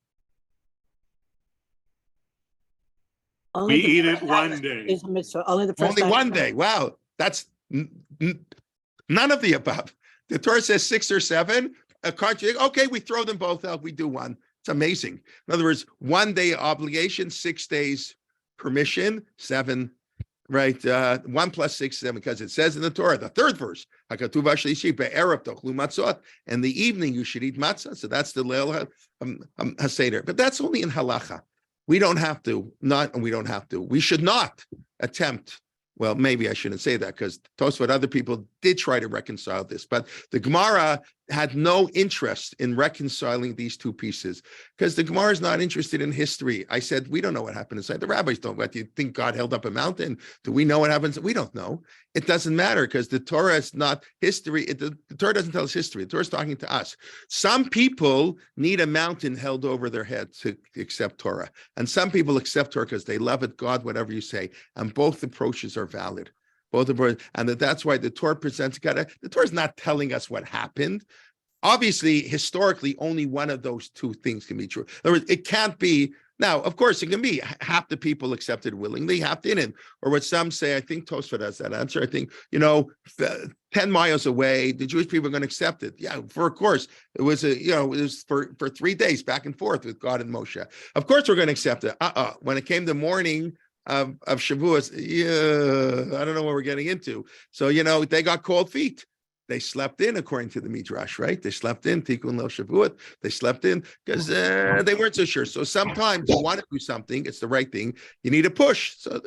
F: We eat it 1 day.
G: Is a mitzvah. Only the first
A: Only
G: night.
A: 1 day. Wow. That's none of the above. The Torah says 6 or 7. A contradiction. Okay, we throw them both out. We do one. It's amazing. In other words, 1 day obligation, 6 days permission, 7. Right, 1 plus 6, 7, because it says in the Torah, the third verse, in the evening you should eat matzah. So that's the Leil HaSeder. But that's only in halacha. We don't have to, we should not attempt. Well, maybe I shouldn't say that because Tosfot, other people did try to reconcile this, but the Gemara had no interest in reconciling these two pieces because the Gemara is not interested in history. I said, we don't know what happened inside. The rabbis don't. What, do you think God held up a mountain? Do we know what happens? We don't know. It doesn't matter because the Torah is not history. The Torah doesn't tell us history. The Torah is talking to us. Some people need a mountain held over their head to accept Torah. And some people accept Torah because they love it, God, whatever you say. And both approaches are valid. And that's why the Torah presents God. The Torah is not telling us what happened. Obviously, historically, only one of those two things can be true. In other words, it can't be. Now, of course, it can be half the people accepted willingly, half didn't. Or what some say, I think Tosfot has that answer. I think, 10 miles away, the Jewish people are going to accept it. Yeah, of course. It was for 3 days back and forth with God and Moshe. Of course, we're going to accept it. When it came the morning of Shavuos, I don't know what we're getting into. So, they got cold feet. They slept in, according to the Midrash, right? They slept in, Tikkun Leil Shavuot. They slept in because they weren't so sure. So sometimes you want to do something, it's the right thing. You need a push. So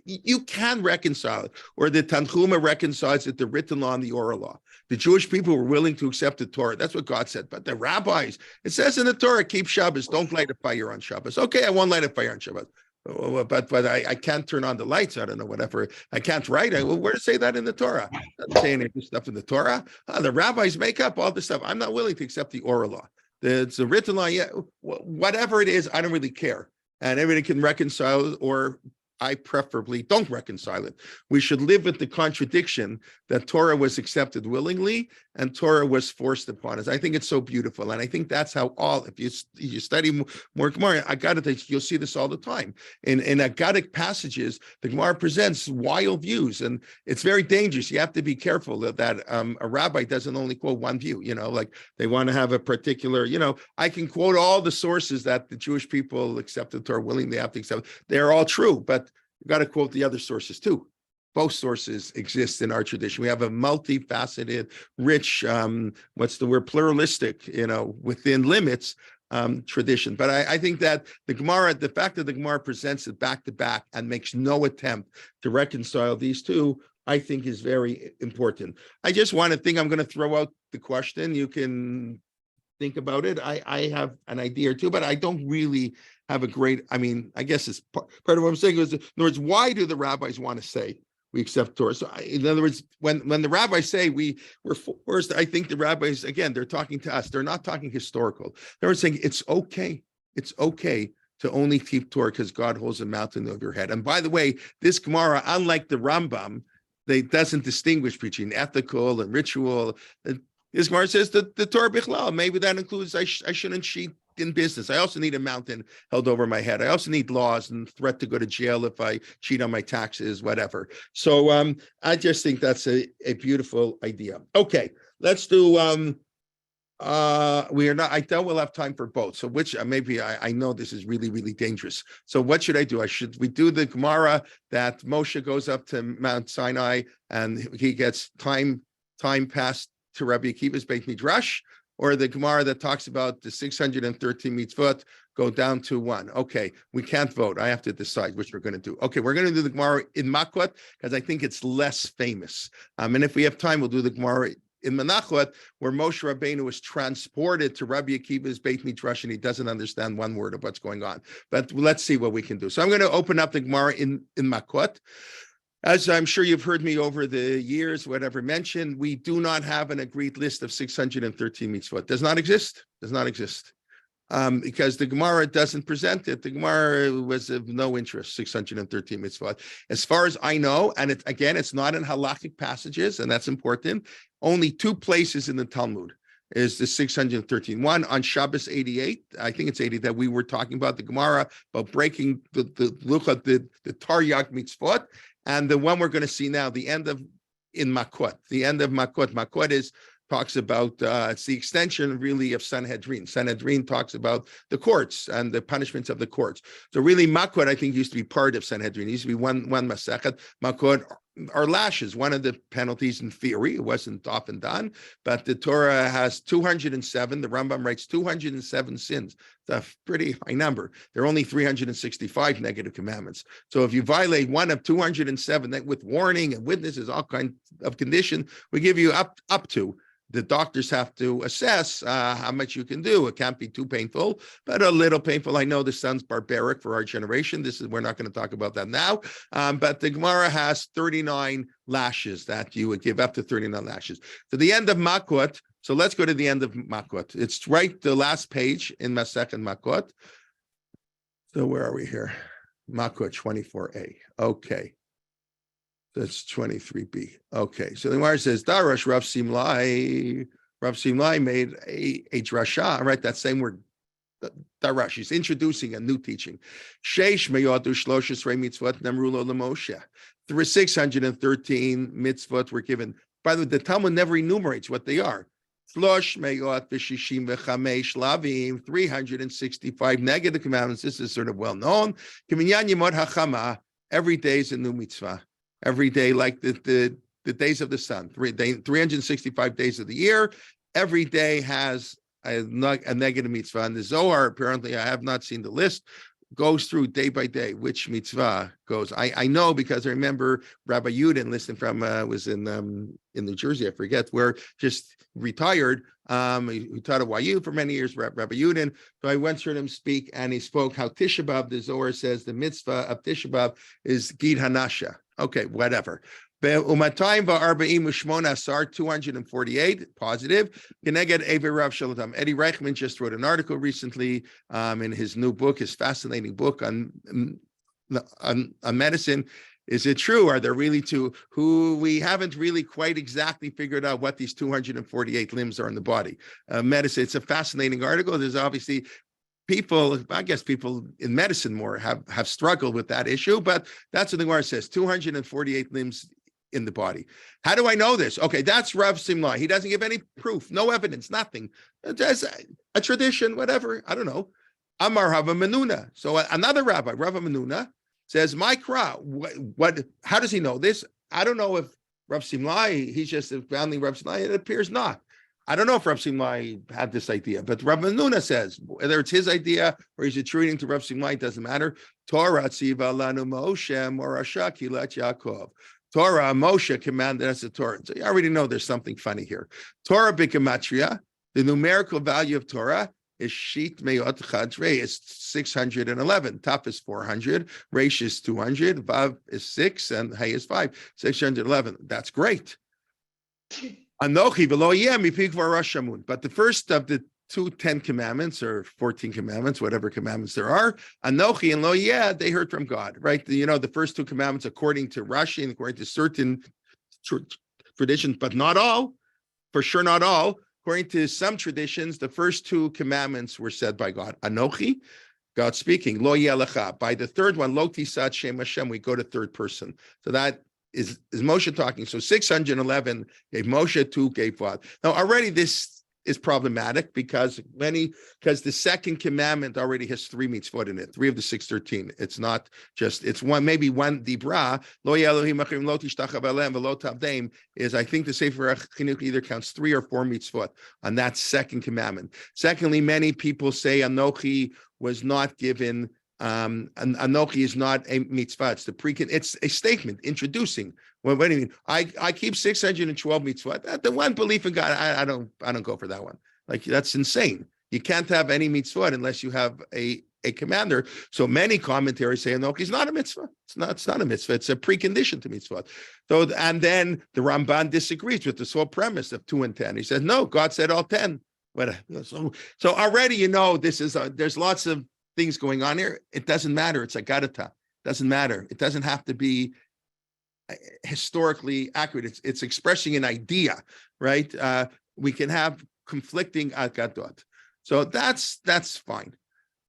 A: you can reconcile it. Or the Tanchuma reconciles it, the written law and the oral law. The Jewish people were willing to accept the Torah. That's what God said. But the rabbis, it says in the Torah, keep Shabbos, don't light a fire on Shabbos. Okay, I won't light a fire on Shabbos. But I can't turn on the lights. I don't know, whatever. I can't write. Where does it say that in the Torah? Doesn't say any of this stuff in the Torah. The rabbis make up all this stuff. I'm not willing to accept the oral law. It's a written law. Yeah, whatever it is, I don't really care. And everybody can reconcile it, or I preferably don't reconcile it. We should live with the contradiction that Torah was accepted willingly and Torah was forced upon us. I think it's so beautiful. And I think that's how if you study more Gemara, you'll see this all the time. In Aggadic passages, the Gemara presents wild views, and it's very dangerous. You have to be careful that a rabbi doesn't only quote one view, like they want to have a particular, I can quote all the sources that the Jewish people accepted Torah willingly, they have to accept. They're all true, but you got to quote the other sources too. Both sources exist in our tradition. We have a multifaceted, rich, pluralistic, within limits tradition. But I think that the fact that the Gemara presents it back to back and makes no attempt to reconcile these two, I think is very important. I just I'm going to throw out the question. You can think about it. I have an idea or two, but I don't really have a great, I guess it's part of what I'm saying is, in other words, why do the rabbis want to say, we accept Torah. So in other words, when the rabbis say we're forced, I think the rabbis, again, they're talking to us. They're not talking historical. They're saying it's okay. It's okay to only keep Torah because God holds a mountain over your head. And by the way, this Gemara, unlike the Rambam, they doesn't distinguish between ethical and ritual. This Gemara says that the Torah Bichlal, maybe that includes I shouldn't cheat in business. I also need a mountain held over my head. I also need laws and threat to go to jail if I cheat on my taxes, whatever. So I just think that's a beautiful idea. Okay, let's do we are not, I doubt we'll have time for both. So which maybe I know this is really, really dangerous. So what should I do? We do the Gemara that Moshe goes up to Mount Sinai and he gets time passed to Rabbi Akiva's Beit Midrash, or the Gemara that talks about the 613 mitzvot go down to 1. Okay, we can't vote. I have to decide which we're going to do. Okay, we're going to do the Gemara in Makot because I think it's less famous. And if we have time, we'll do the Gemara in Menachot, where Moshe Rabbeinu was transported to Rabbi Akiva's Beit Midrash and he doesn't understand one word of what's going on. But let's see what we can do. So I'm going to open up the Gemara in Makot. As I'm sure you've heard me over the years, whatever mentioned, we do not have an agreed list of 613 mitzvot. Does not exist. Because the Gemara doesn't present it. The Gemara was of no interest, 613 mitzvot. As far as I know, and it's not in halakhic passages, and that's important, only 2 places in the Talmud is the 613. One on Shabbos 88, I think it's 80, that we were talking about the Gemara, about breaking the Taryag mitzvot. And the one we're going to see now, the end of Makot. Makot talks about, it's the extension really of Sanhedrin. Sanhedrin talks about the courts and the punishments of the courts. So really Makot, I think, used to be part of Sanhedrin. It used to be one Masechet. Makot are lashes, one of the penalties in theory. It wasn't often done, but the Torah has 207. The Rambam writes 207 sins. It's a pretty high number. There are only 365 negative commandments. So if you violate one of 207, that with warning and witnesses, all kinds of condition, we give you up to. The doctors have to assess how much you can do. It can't be too painful, but a little painful. I know this sounds barbaric for our generation. We're not going to talk about that now. But the Gemara has 39 lashes that you would give, up to 39 lashes. To the end of Makot. So let's go to the end of Makot. It's right the last page in Masechet Makot. So where are we here? Makot 24a. Okay. That's 23b. Okay, so the Gemara says, Darash Rav Simlai. Rav Simlai made a drasha, right? That same word, Darash. He's introducing a new teaching. Sheish meyadu shloshesrei mitzvot namru lo lemoshe. 613 mitzvot were given. By the way, the Talmud never enumerates what they are. Shlosh meyot v'shishim v'chamesh lavim. 365 negative commandments. This is sort of well known. Kiminyan yemot hachama. Every day is a new mitzvah. Every day, like the days of the sun, 365 days of the year, every day has a negative mitzvah. And the Zohar, apparently, I have not seen the list, goes through day by day which mitzvah goes. I know because I remember Rabbi Yudin, listening from, was in New Jersey, I forget where, just retired. He taught at YU for many years, Rabbi Yudin. So I went to him speak, and he spoke how Tisha B'Av, the Zohar says the mitzvah of Tisha B'Av is Gid Hanasha. Okay, whatever. Umatayim va'arba'im u'shmona asar 248 positive. Keneged Ever Rav Shalatam. Eddie Reichman just wrote an article recently in his new book, his fascinating book on medicine. Is it true? Are there really two who we haven't really quite exactly figured out what these 248 limbs are in the body? Medicine. It's a fascinating article. There's obviously people, I guess people in medicine more have struggled with that issue, but that's what the Gemara says, 248 limbs in the body. How do I know this? Okay, that's Rav Simlai. He doesn't give any proof, no evidence, nothing. Just a tradition, whatever, I don't know. Amar Rav Menuna. So another rabbi, Rav Menuna, says, my Kra, what, how does he know this? I don't know if Rav Simlai, he's just a founding Rav Simlai, it appears not. I don't know if Rav Simlai had this idea, but Rav Menuna says, whether it's his idea or he's attributing to Rav Simlai, it doesn't matter. Torah tziva lanu Moshe morasha kilat Yaakov. Torah, Moshe commanded us the Torah. So you already know there's something funny here. Torah b'gematria, the numerical value of Torah is sheet meyot chadre is 611. Taf is 400. Resh is 200. Vav is 6, and Hay is 5. 611. That's great. Anochi v'lo yeh mipik v'arash shamun. But the first of the 10 commandments or 14 commandments, whatever commandments there are, Anochi and lo yeh, they heard from God, right? The first 2 commandments, according to Rashi and according to certain traditions, but not all, for sure not all. According to some traditions, the first 2 commandments were said by God. Anochi, God speaking. Lo yelecha. By the third one, lo tisat shem Hashem, we go to third person. So that is Moshe talking. So 611 gave Moshe, 2 gave God. Now already this is problematic because the second commandment already has 3 mitzvot in it, 3 of the 613. It's not just, it's maybe one dibra, lo Elohim achim lo tishtachab aleim v'lo tavdeim, is I think the Sefer Chinuch either counts 3 or 4 mitzvot on that second commandment. Secondly, many people say Anochi was not given, Anochi is not a mitzvah. It's it's a statement introducing. Well, what do you mean? I keep 612 mitzvot. The one belief in God, I don't go for that one. Like, that's insane. You can't have any mitzvot unless you have a commander. So many commentaries say Anochi is not a mitzvah. It's not a mitzvah. It's a precondition to mitzvot. So, and then the Ramban disagrees with this whole premise of 2 and 10. He says, no, God said all 10. But so already, this is there's lots of things going on here. It doesn't matter. It's a gadata. Doesn't matter. It doesn't have to be historically accurate. It's expressing an idea, right? We can have conflicting agadot. So that's fine.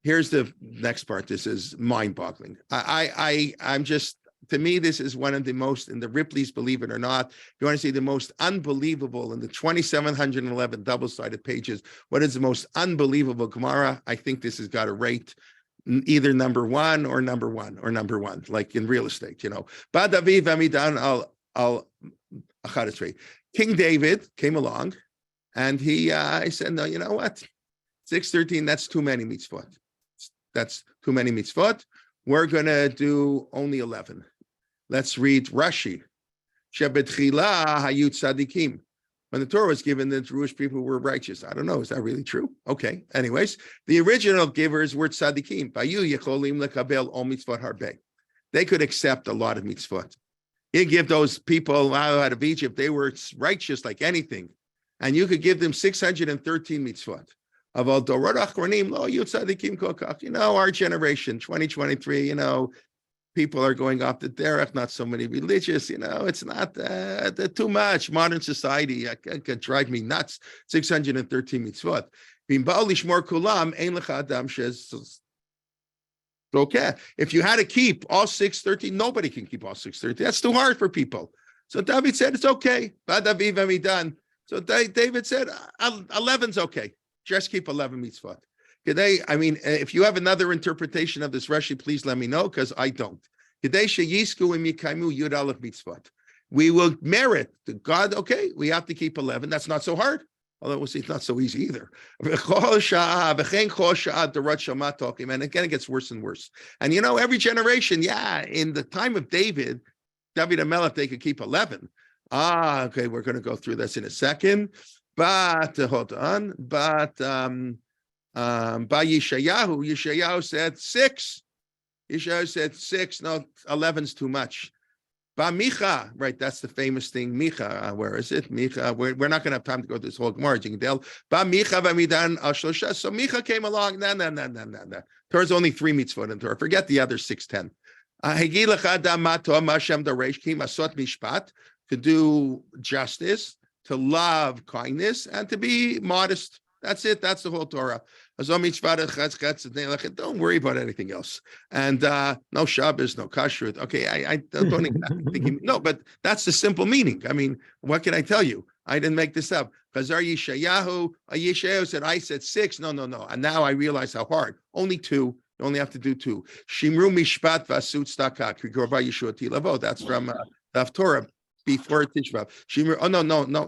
A: Here's the next part. This is mind-boggling. I'm just, to me, this is one of the most, in the Ripley's, believe it or not, if you want to see the most unbelievable in the 2,711 double-sided pages, what is the most unbelievable Gemara? I think this has got a rate either number one, like in real estate, King David came along and he said, no, you know what? 613, that's too many mitzvot. That's too many mitzvot. We're going to do only 11. Let's read Rashi. Shebetchila hayut tzadikim. When the Torah was given, the Jewish people were righteous. I don't know. Is that really true? Okay. Anyways, the original givers were tzadikim. Bayu yecholim lekabel ol mitzvot harbe. They could accept a lot of mitzvot. You give those people out of Egypt, they were righteous like anything. And you could give them 613 mitzvot. Our generation, 2023, people are going off the derech, not so many religious, it's not too much. Modern society can drive me nuts. 613 mitzvot. Okay. If you had to keep all 613, nobody can keep all 613. That's too hard for people. So David said, it's okay. So David said, 11's okay. Just keep 11 mitzvot. If you have another interpretation of this Rashi, please let me know, because I don't. We will merit to God. Okay, we have to keep 11. That's not so hard. Although we'll see, it's not so easy either. And again, it gets worse and worse. And every generation, in the time of David HaMelech, they could keep 11. Okay, we're going to go through this in a second. But hold on. But by Yeshayahu said 6. Yeshayahu said 6. No, 11's too much. Ba Micha, right? That's the famous thing. Micha, where is it? Micha. We're not going to have time to go through this whole Gemara. Ba Micha v'midan al shlosha. So Micha came along. No. Torah's only 3 mitzvot in Torah. Forget the other 610. To do justice, to love kindness, and to be modest. That's it. That's the whole Torah. Don't worry about anything else. And no Shabbos, no kashrut. Okay, I don't exactly think. No, but that's the simple meaning. What can I tell you? I didn't make this up. Yeshayahu said, I said 6. No. And now I realize how hard. Only 2. You only have to do 2. Shimru mishpat vasut stakak. That's from the Torah. Before Tisha B'Av.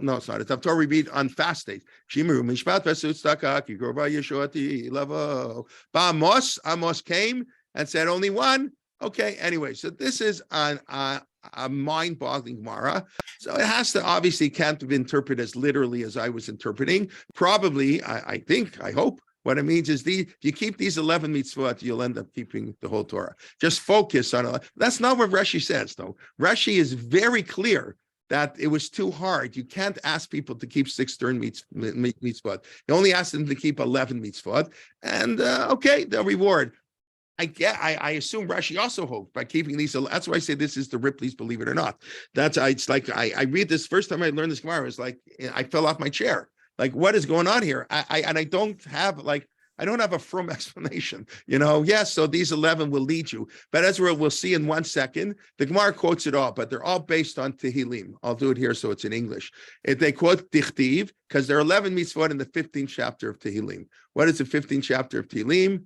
A: No, it's not. It's Torah we read on fast days. Shimru mishpat v'asut stakak yikorba yeshuati lavo. Amos came and said only 1. Okay, anyway, so this is a mind-boggling Gemara. So it has to, obviously can't be interpreted as literally as I was interpreting. Probably, I hope, What it means is if you keep these 11 mitzvot, you'll end up keeping the whole Torah. Just focus on it. That's not what Rashi says, though. Rashi is very clear that it was too hard. You can't ask people to keep 6 stern mitzvot. You only ask them to keep 11 mitzvot, and okay, they'll reward. I assume Rashi also hoped by keeping these. That's why I say this is the Ripley's Believe It or Not. It's like I read this first time I learned this Gemara. It's like I fell off my chair. Like, what is going on here? I don't have a firm explanation. Yes, so these 11 will lead you. But as we'll see in 1 second, the Gemara quotes it all, but they're all based on Tehillim. I'll do it here so it's in English. They quote Dichtiv because there are 11 mitzvot in the 15th chapter of Tehillim. What is the 15th chapter of Tehillim?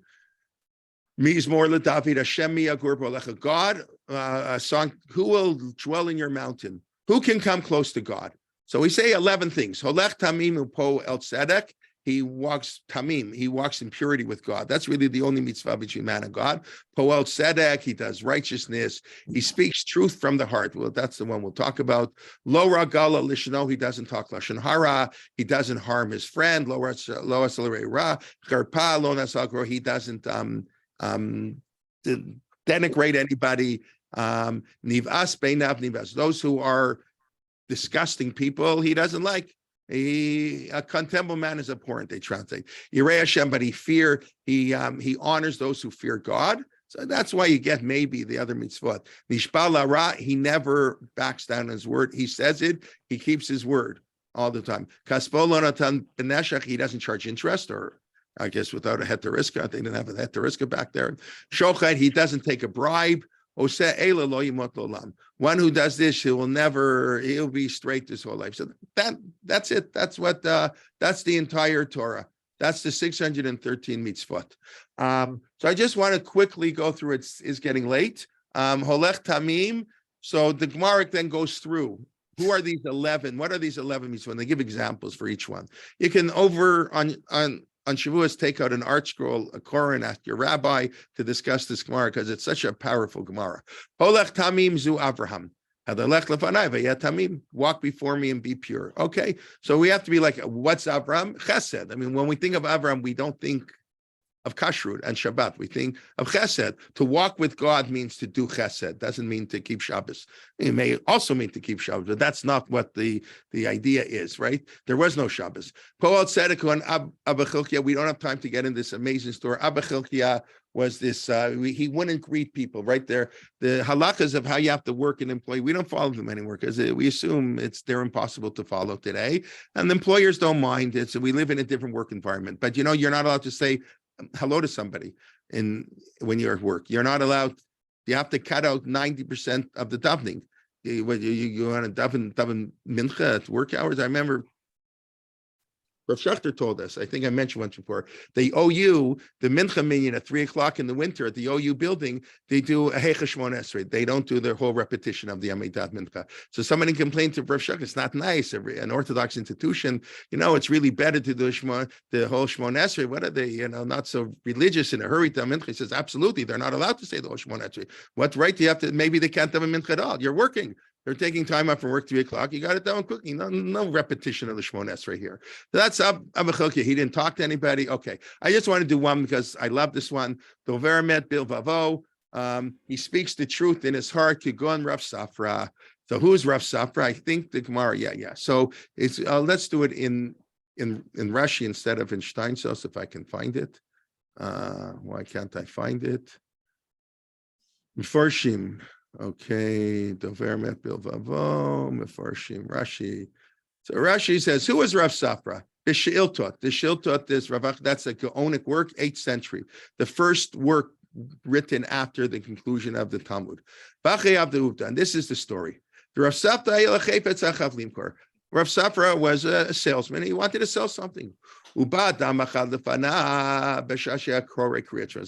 A: Mizmor LeDavid Hashem miyagur b'olecha. God, a song, who will dwell in your mountain? Who can come close to God? So we say 11 things. Holech tamim upo el tzedek. He walks tamim. He walks in purity with God. That's really the only mitzvah between man and God. Po el tzedek. He does righteousness. He speaks truth from the heart. Well, that's the one we'll talk about. Lo ragala lishno. He doesn't talk lashon hara. He doesn't harm his friend. Lo asalei ra. Charpa lo nasagro. He doesn't denigrate anybody. Nivas beinav nivas. Those who are disgusting people, he doesn't like. A contemptible man is abhorrent, they translate. Yirei Hashem, but he honors those who fear God. So that's why you get maybe the other mitzvot. Nishbal lara, he never backs down his word. He says it, he keeps his word all the time. Kaspo lo natan b'neshech, he doesn't charge interest, or I guess without a heteriska, they didn't have a heteriska back there. Shochet, he doesn't take a bribe. One who does this, he'll be straight this whole life. So that's it. That's the entire Torah. That's the 613 mitzvot. So I just want to quickly go through it. It's getting late. Holech tamim. So the Gemara then goes through. Who are these 11? What are these 11 mitzvot? And they give examples for each one. You can on Shavuos, take out an art scroll, a Koran, and ask your rabbi to discuss this Gemara because it's such a powerful Gemara. Holech tamim zu Avraham. Tamim, walk before me and be pure. Okay, so we have to be like, what's Avram? Chesed. I mean, when we think of Avram, we don't think of kashrut and Shabbat. We think of chesed. To walk with God means to do chesed. Doesn't mean to keep Shabbos. It may also mean to keep Shabbos, but that's not what the idea is, right? There was no Shabbos. Poal Tzedek and Abba Chilkiah. We don't have time to get in this amazing story. Abba Chilkiah was this, he wouldn't greet people right there. The halakas of how you have to work an employee, we don't follow them anymore because we assume they're impossible to follow today. And the employers don't mind it. So we live in a different work environment. But you're not allowed to say hello to somebody when you're at work. You're not allowed. You have to cut out 90% of the davening. You want to daven mincha at work hours. I remember Rav Schachter told us, I think I mentioned once before, the OU, the mincha minyan at 3:00 in the winter at the OU building, they do a Heicha Shmon Esrei. They don't do the whole repetition of the Amidat mincha. So somebody complained to Rav Schachter, it's not nice. An Orthodox institution, it's really better to do the whole Shmon Esrei. What are they, not so religious in a hurry to mincha? He says, absolutely, they're not allowed to say the whole Shmon Esrei. What right do you have to, maybe they can't have a mincha at all. You're working. They're taking time out from work 3:00. You got it done quickly. No repetition of the Shmon Esrei here. So that's Abba Chilkiah. He didn't talk to anybody. Okay. I just want to do one because I love this one. Dover met Bil Vavo. He speaks the truth in his heart. Kigon Rav Safra. So who's Rav Safra? I think the Gemara. Yeah. So it's let's do it in Rashi instead of in Steinsos if I can find it. Why can't I find it? Mefarshim. Okay, Dover met Bil Vavo, Mefarshim, Rashi. So Rashi says, who was Rav Safra? The Sheiltot. The Sheiltot is Rav. That's a Gaonic work, 8th century. The first work written after the conclusion of the Talmud. And this is the story. The Rav Safra was a salesman. He wanted to sell something. It's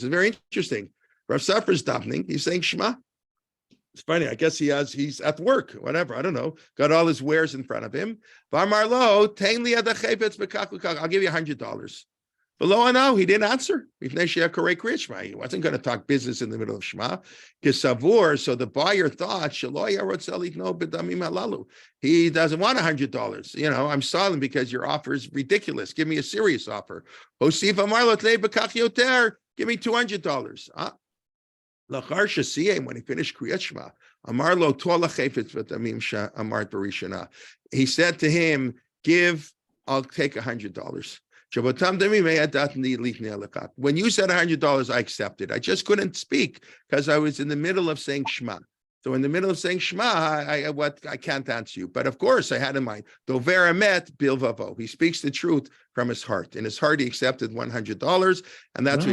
A: very interesting. Rav Safra's davening. He's saying Shema. It's funny. I guess he's at work, whatever. I don't know. Got all his wares in front of him. I'll give you $100. Below, no, he didn't answer. He wasn't going to talk business in the middle of Shema. So the buyer thought, he doesn't want $100. I'm silent because your offer is ridiculous. Give me a serious offer. Give me $200. When he finished Kriyat Shema, he said to him, I'll take $100. When you said $100, I accepted. I just couldn't speak because I was in the middle of saying Shema. So in the middle of saying Shema, I can't answer you. But of course, I had in mind, Dover emet bilvavo. He speaks the truth from his heart. In his heart, he accepted $100. And that's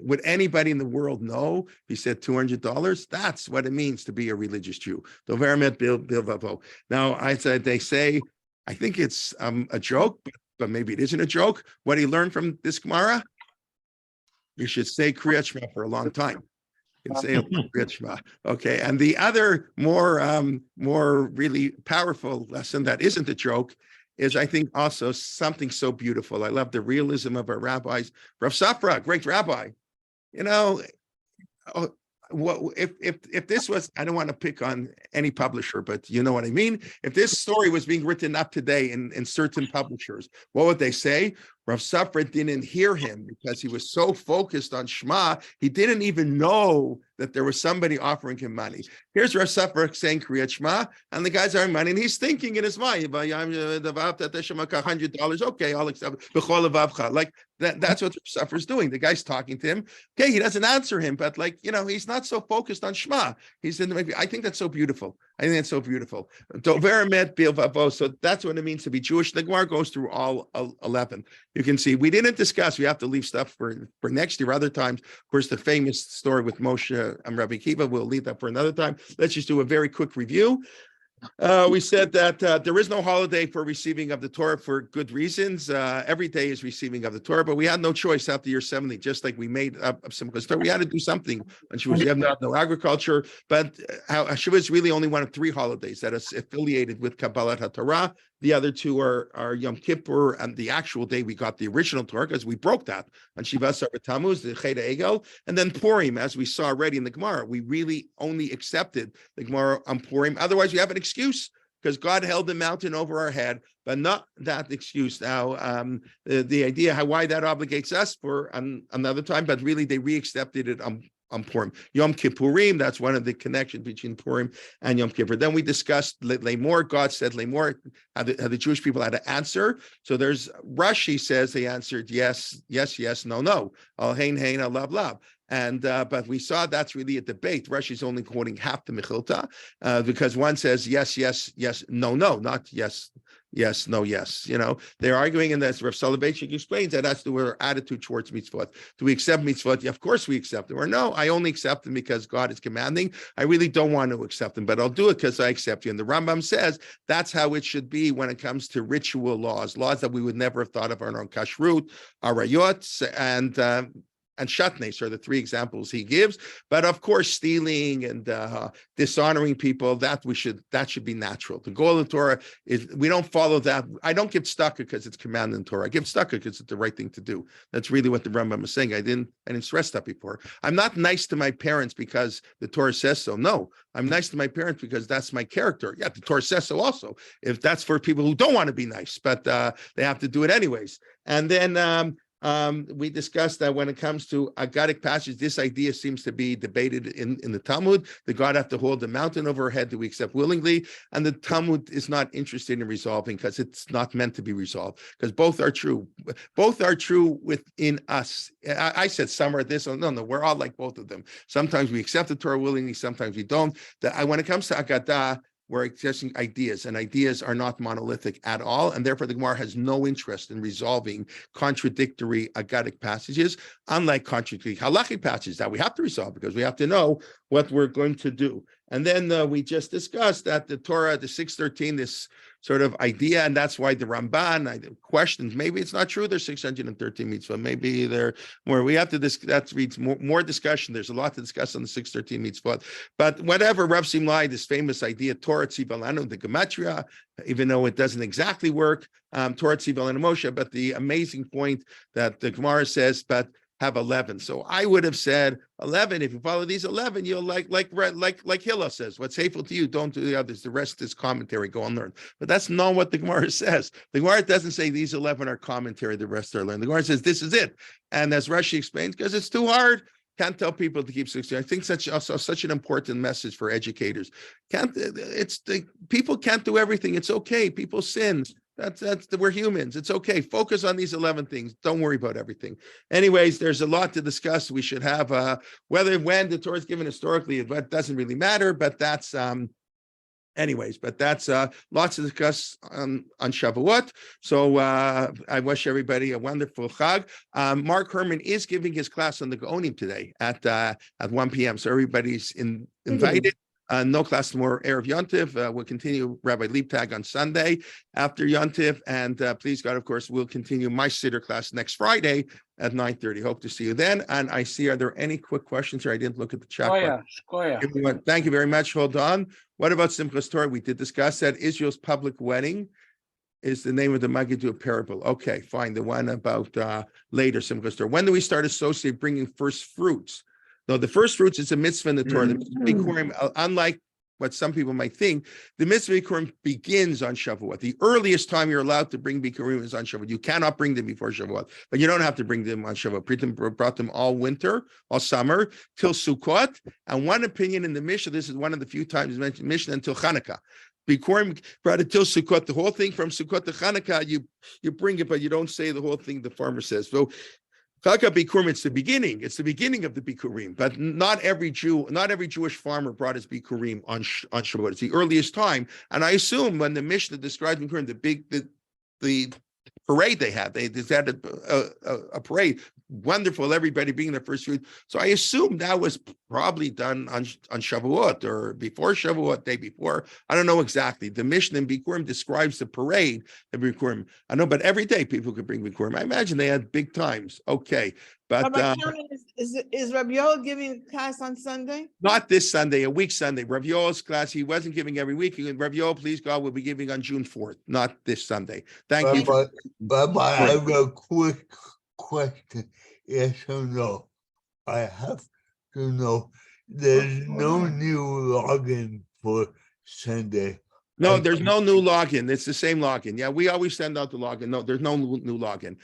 A: would anybody in the world know? He said $200. That's what it means to be a religious Jew. Dover emet bilvavo. Now, they say, I think it's a joke, but maybe it isn't a joke. What he learned from this Gemara? You should say Kriyat Shema for a long time. You can say Kriyat Shema. Okay. And the other more really powerful lesson that isn't a joke is, I think, also something so beautiful. I love the realism of our rabbis. Rav Safra, great rabbi. If this was, I don't want to pick on any publisher, but you know what I mean. If this story was being written up today in certain publishers, what would they say? Rav Safra didn't hear him because he was so focused on Shema, he didn't even know that there was somebody offering him money. Here's Rav Safra saying Kriyat Shema, and the guy's offering money, and he's thinking in his mind, $100, okay, I'll accept it. Like that's what Rav Safra is doing. The guy's talking to him. Okay, he doesn't answer him, but he's not so focused on Shema. He's in the, I think that's so beautiful. So that's what it means to be Jewish. The Gemara goes through all 11. You can see we didn't discuss. We have to leave stuff for next year, other times. Of course, the famous story with Moshe and Rabbi Kiva, we'll leave that for another time. Let's just do a very quick review. We said that there is no holiday for receiving of the Torah for good reasons. Every day is receiving of the Torah, but we had no choice after year 70, just like we made up some Torah. We had to do something on Shavuos. We have no agriculture, but Shavuos is really only one of 3 holidays that is affiliated with Kabbalat HaTorah. The other 2 are Yom Kippur and the actual day we got the original Torah, because we broke that on Shivas Tammuz, the Chet Egel, and then Purim, as we saw already in the Gemara. We really only accepted the Gemara on Purim. Otherwise, we have an excuse because God held the mountain over our head, but not that excuse. Now, the idea why that obligates us for another time, but really they re-accepted it on Purim. Yom Kippurim, that's one of the connections between Purim and Yom Kippur. Then we discussed Lemor. God said Lemor, how the Jewish people had to answer. So there's Rashi says they answered yes, yes, yes, no, no. Al hein hein, al lav lav. And but we saw that's really a debate. Rashi's only quoting half the Mechilta because one says yes, yes, yes, no, no, not yes, yes, no, yes. They're arguing, and as Rav Soloveitchik explains, that that's our attitude towards mitzvot. Do we accept mitzvot? Yeah, of course we accept them. Or no, I only accept them because God is commanding. I really don't want to accept them, but I'll do it because I accept you. And the Rambam says that's how it should be when it comes to ritual laws that we would never have thought of on our own kashrut, arayot, and shatnes are the 3 examples he gives. But of course, stealing and dishonoring people, that should be natural. The goal of the Torah is we don't follow that. I don't give tzedakah because it's commanded in Torah. I give tzedakah because it's the right thing to do. That's really what the Rambam is saying. I didn't stress that before. I'm not nice to my parents because the Torah says so. No, I'm nice to my parents because that's my character. Yeah, the Torah says so also. If that's for people who don't want to be nice, but they have to do it anyways. And then we discussed that when it comes to Agadic passage, this idea seems to be debated in the Talmud. The God have to hold the mountain over our head. Do we accept willingly? And the Talmud is not interested in resolving because it's not meant to be resolved. Because both are true. Both are true within us. I said some are this. No, we're all like both of them. Sometimes we accept the Torah willingly. Sometimes we don't. When it comes to Agadah, we're expressing ideas, and ideas are not monolithic at all, and therefore the Gemara has no interest in resolving contradictory Agadic passages, unlike contradictory halachic passages that we have to resolve because we have to know what we're going to do. And then we just discussed that the Torah, the 613, this sort of idea, and that's why the Ramban questions. Maybe it's not true. There's 613 mitzvot. Maybe there more. We have to that reads more discussion. There's a lot to discuss on the 613 mitzvot. But whatever, Rav Simlai, this famous idea, Torah Tzivalanu, the gematria, even though it doesn't exactly work, Torah Tzivalanu Moshe. But the amazing point that the Gemara says, but have 11. So I would have said 11. If you follow these 11, you'll like Hillel says, what's hateful to you, don't do the others. The rest is commentary, go and learn. But that's not what the Gemara says. The Gemara doesn't say these 11 are commentary, the rest are learned. The Gemara says this is it. And as Rashi explains, because it's too hard, can't tell people to keep 16. I think such an important message for educators. People can't do everything. It's okay. People sin. We're humans. It's okay. Focus on these 11 things. Don't worry about everything. Anyways, there's a lot to discuss. We should have when the Torah is given historically, it doesn't really matter, but that's lots to discuss on Shavuot. So I wish everybody a wonderful Chag. Mark Herman is giving his class on the Gaonim today at 1 p.m. So everybody's invited. No class tomorrow, Erev Yontif. We'll continue Rabbi Liebtag on Sunday after Yontif. And please God, of course, we'll continue my Siddur class next Friday at 9:30. Hope to see you then. And I see, are there any quick questions here? I didn't look at the chat. Thank you very much. Hold on. What about Simchas Torah? We did discuss that. Israel's public wedding is the name of the Magiddo parable. Okay, fine. The one about later Simchas Torah. When do we start associating bringing first fruits? No, the first fruits is a mitzvah in the Torah. The mitzvah Bikurim, unlike what some people might think, the mitzvah Bikurim begins on Shavuot. The earliest time you're allowed to bring Bikurim is on Shavuot. You cannot bring them before Shavuot, but you don't have to bring them on Shavuot. Pritam brought them all winter, all summer, till Sukkot. And one opinion in the Mishnah, this is one of the few times mentioned Mishnah, until Chanukah. Bikurim brought it till Sukkot. The whole thing from Sukkot to Chanukah, you bring it, but you don't say the whole thing the farmer says. So Chaka Bikurim, it's the beginning. It's the beginning of the Bikurim, but not every Jewish farmer brought his Bikurim on Shavuot. It's the earliest time, and I assume when the Mishnah describes Bikurim, the parade they had a parade, wonderful, everybody being the first fruit. So I assume that was probably done on Shavuot or before Shavuot, day before. I don't know exactly. The Mishnah in Bikurim describes the parade of Bikurim. I know, but every day people could bring Bikurim. I imagine they had big times. Okay, but
H: is Rabbi Yoel giving class on Sunday?
A: Not this Sunday, a week Sunday. Rabbi Yoel's class, he wasn't giving every week. Rabbi Yoel, please God, will be giving on June 4th, not this Sunday. Thank you.
I: But I have a quick question. Yes or no? I have to know. There's no new login for Sunday.
A: No, there's no new login. It's the same login. Yeah, we always send out the login. No, there's no new login.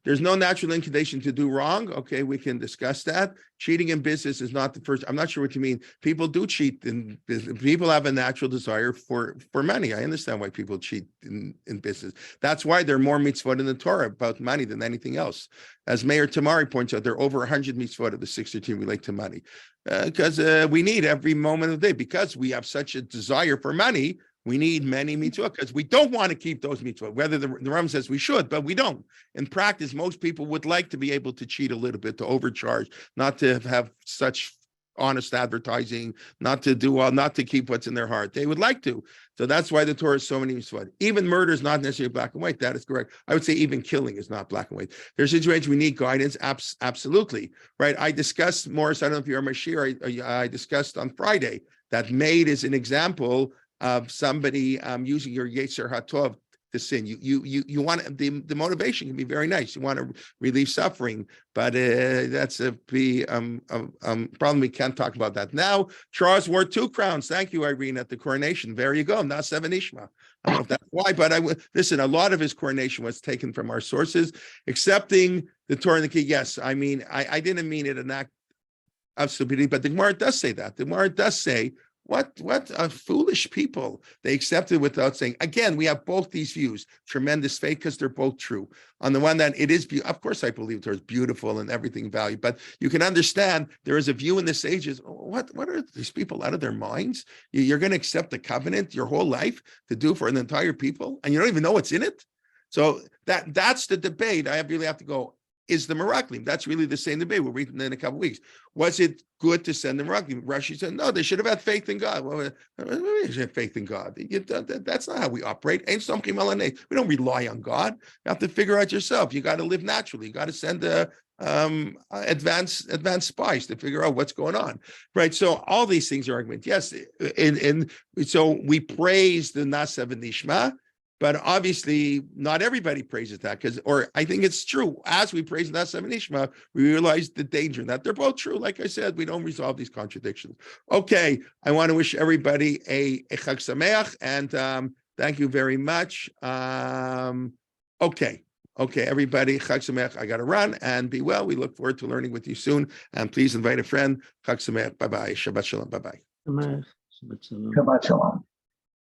A: There's no natural inclination to do wrong. Okay, we can discuss that. Cheating in business is not the first. I'm not sure what you mean. People do cheat in business. People have a natural desire for money. I understand why people cheat in business. That's why there are more mitzvot in the Torah about money than anything else. As Mayor Tamari points out, there are over 100 mitzvot of the 613 relate to money. Because we need every moment of the day, because we have such a desire for money, we need many mitzvot, because we don't want to keep those mitzvot, whether the Ram says we should, but we don't. In practice, most people would like to be able to cheat a little bit, to overcharge, not to have such honest advertising, not to keep what's in their heart. They would like to. So that's why the Torah is so many mitzvot. Even murder is not necessarily black and white. That is correct. I would say even killing is not black and white. There's situations we need guidance. Absolutely. Right. I discussed, Morris, I don't know if you're my shir, I discussed on Friday that maid is an example of somebody using your Yetzer HaTov to sin. You want the motivation can be very nice. You want to relieve suffering, but that's a problem. We can't talk about that now. Charles wore 2 crowns. Thank you, Irene, at the coronation. There you go. Now 7 Ishma. I don't know if that's why, but listen. A lot of his coronation was taken from our sources, accepting the Torah and the key. Yes, I mean I didn't mean it an act of stupidity, but the Gemara does say that. The Gemara does say. What foolish people. They accepted without saying. Again, we have both these views. Tremendous faith, because they're both true. On the one hand, it is of course I believe it's beautiful and everything valued, but you can understand there is a view in the sages. What are these people out of their minds? You're going to accept the covenant your whole life to do for an entire people, and you don't even know what's in it. So that's the debate. I really have to go. is the Meraklim? That's really the same debate. We'll read it in a couple of weeks. Was it good to send the Meraklim? Rashi said, no, they should have had faith in God. Well, faith in God. That's not how we operate. We don't rely on God. You have to figure out yourself. You got to live naturally. You got to send advanced spies to figure out what's going on, right? So all these things are arguments. Yes, and so we praise the Nasa v'Nishma, but obviously not everybody praises that or I think it's true. As we praise Nasa v'Nishma, we realize the danger in that. They're both true. Like I said, we don't resolve these contradictions. Okay, I want to wish everybody a Chag Sameach, and thank you very much. Okay, everybody, Chag Sameach. I got to run, and be well. We look forward to learning with you soon. And please invite a friend. Chag Sameach. Bye-bye. Shabbat Shalom. Bye-bye.
J: Shabbat Shalom.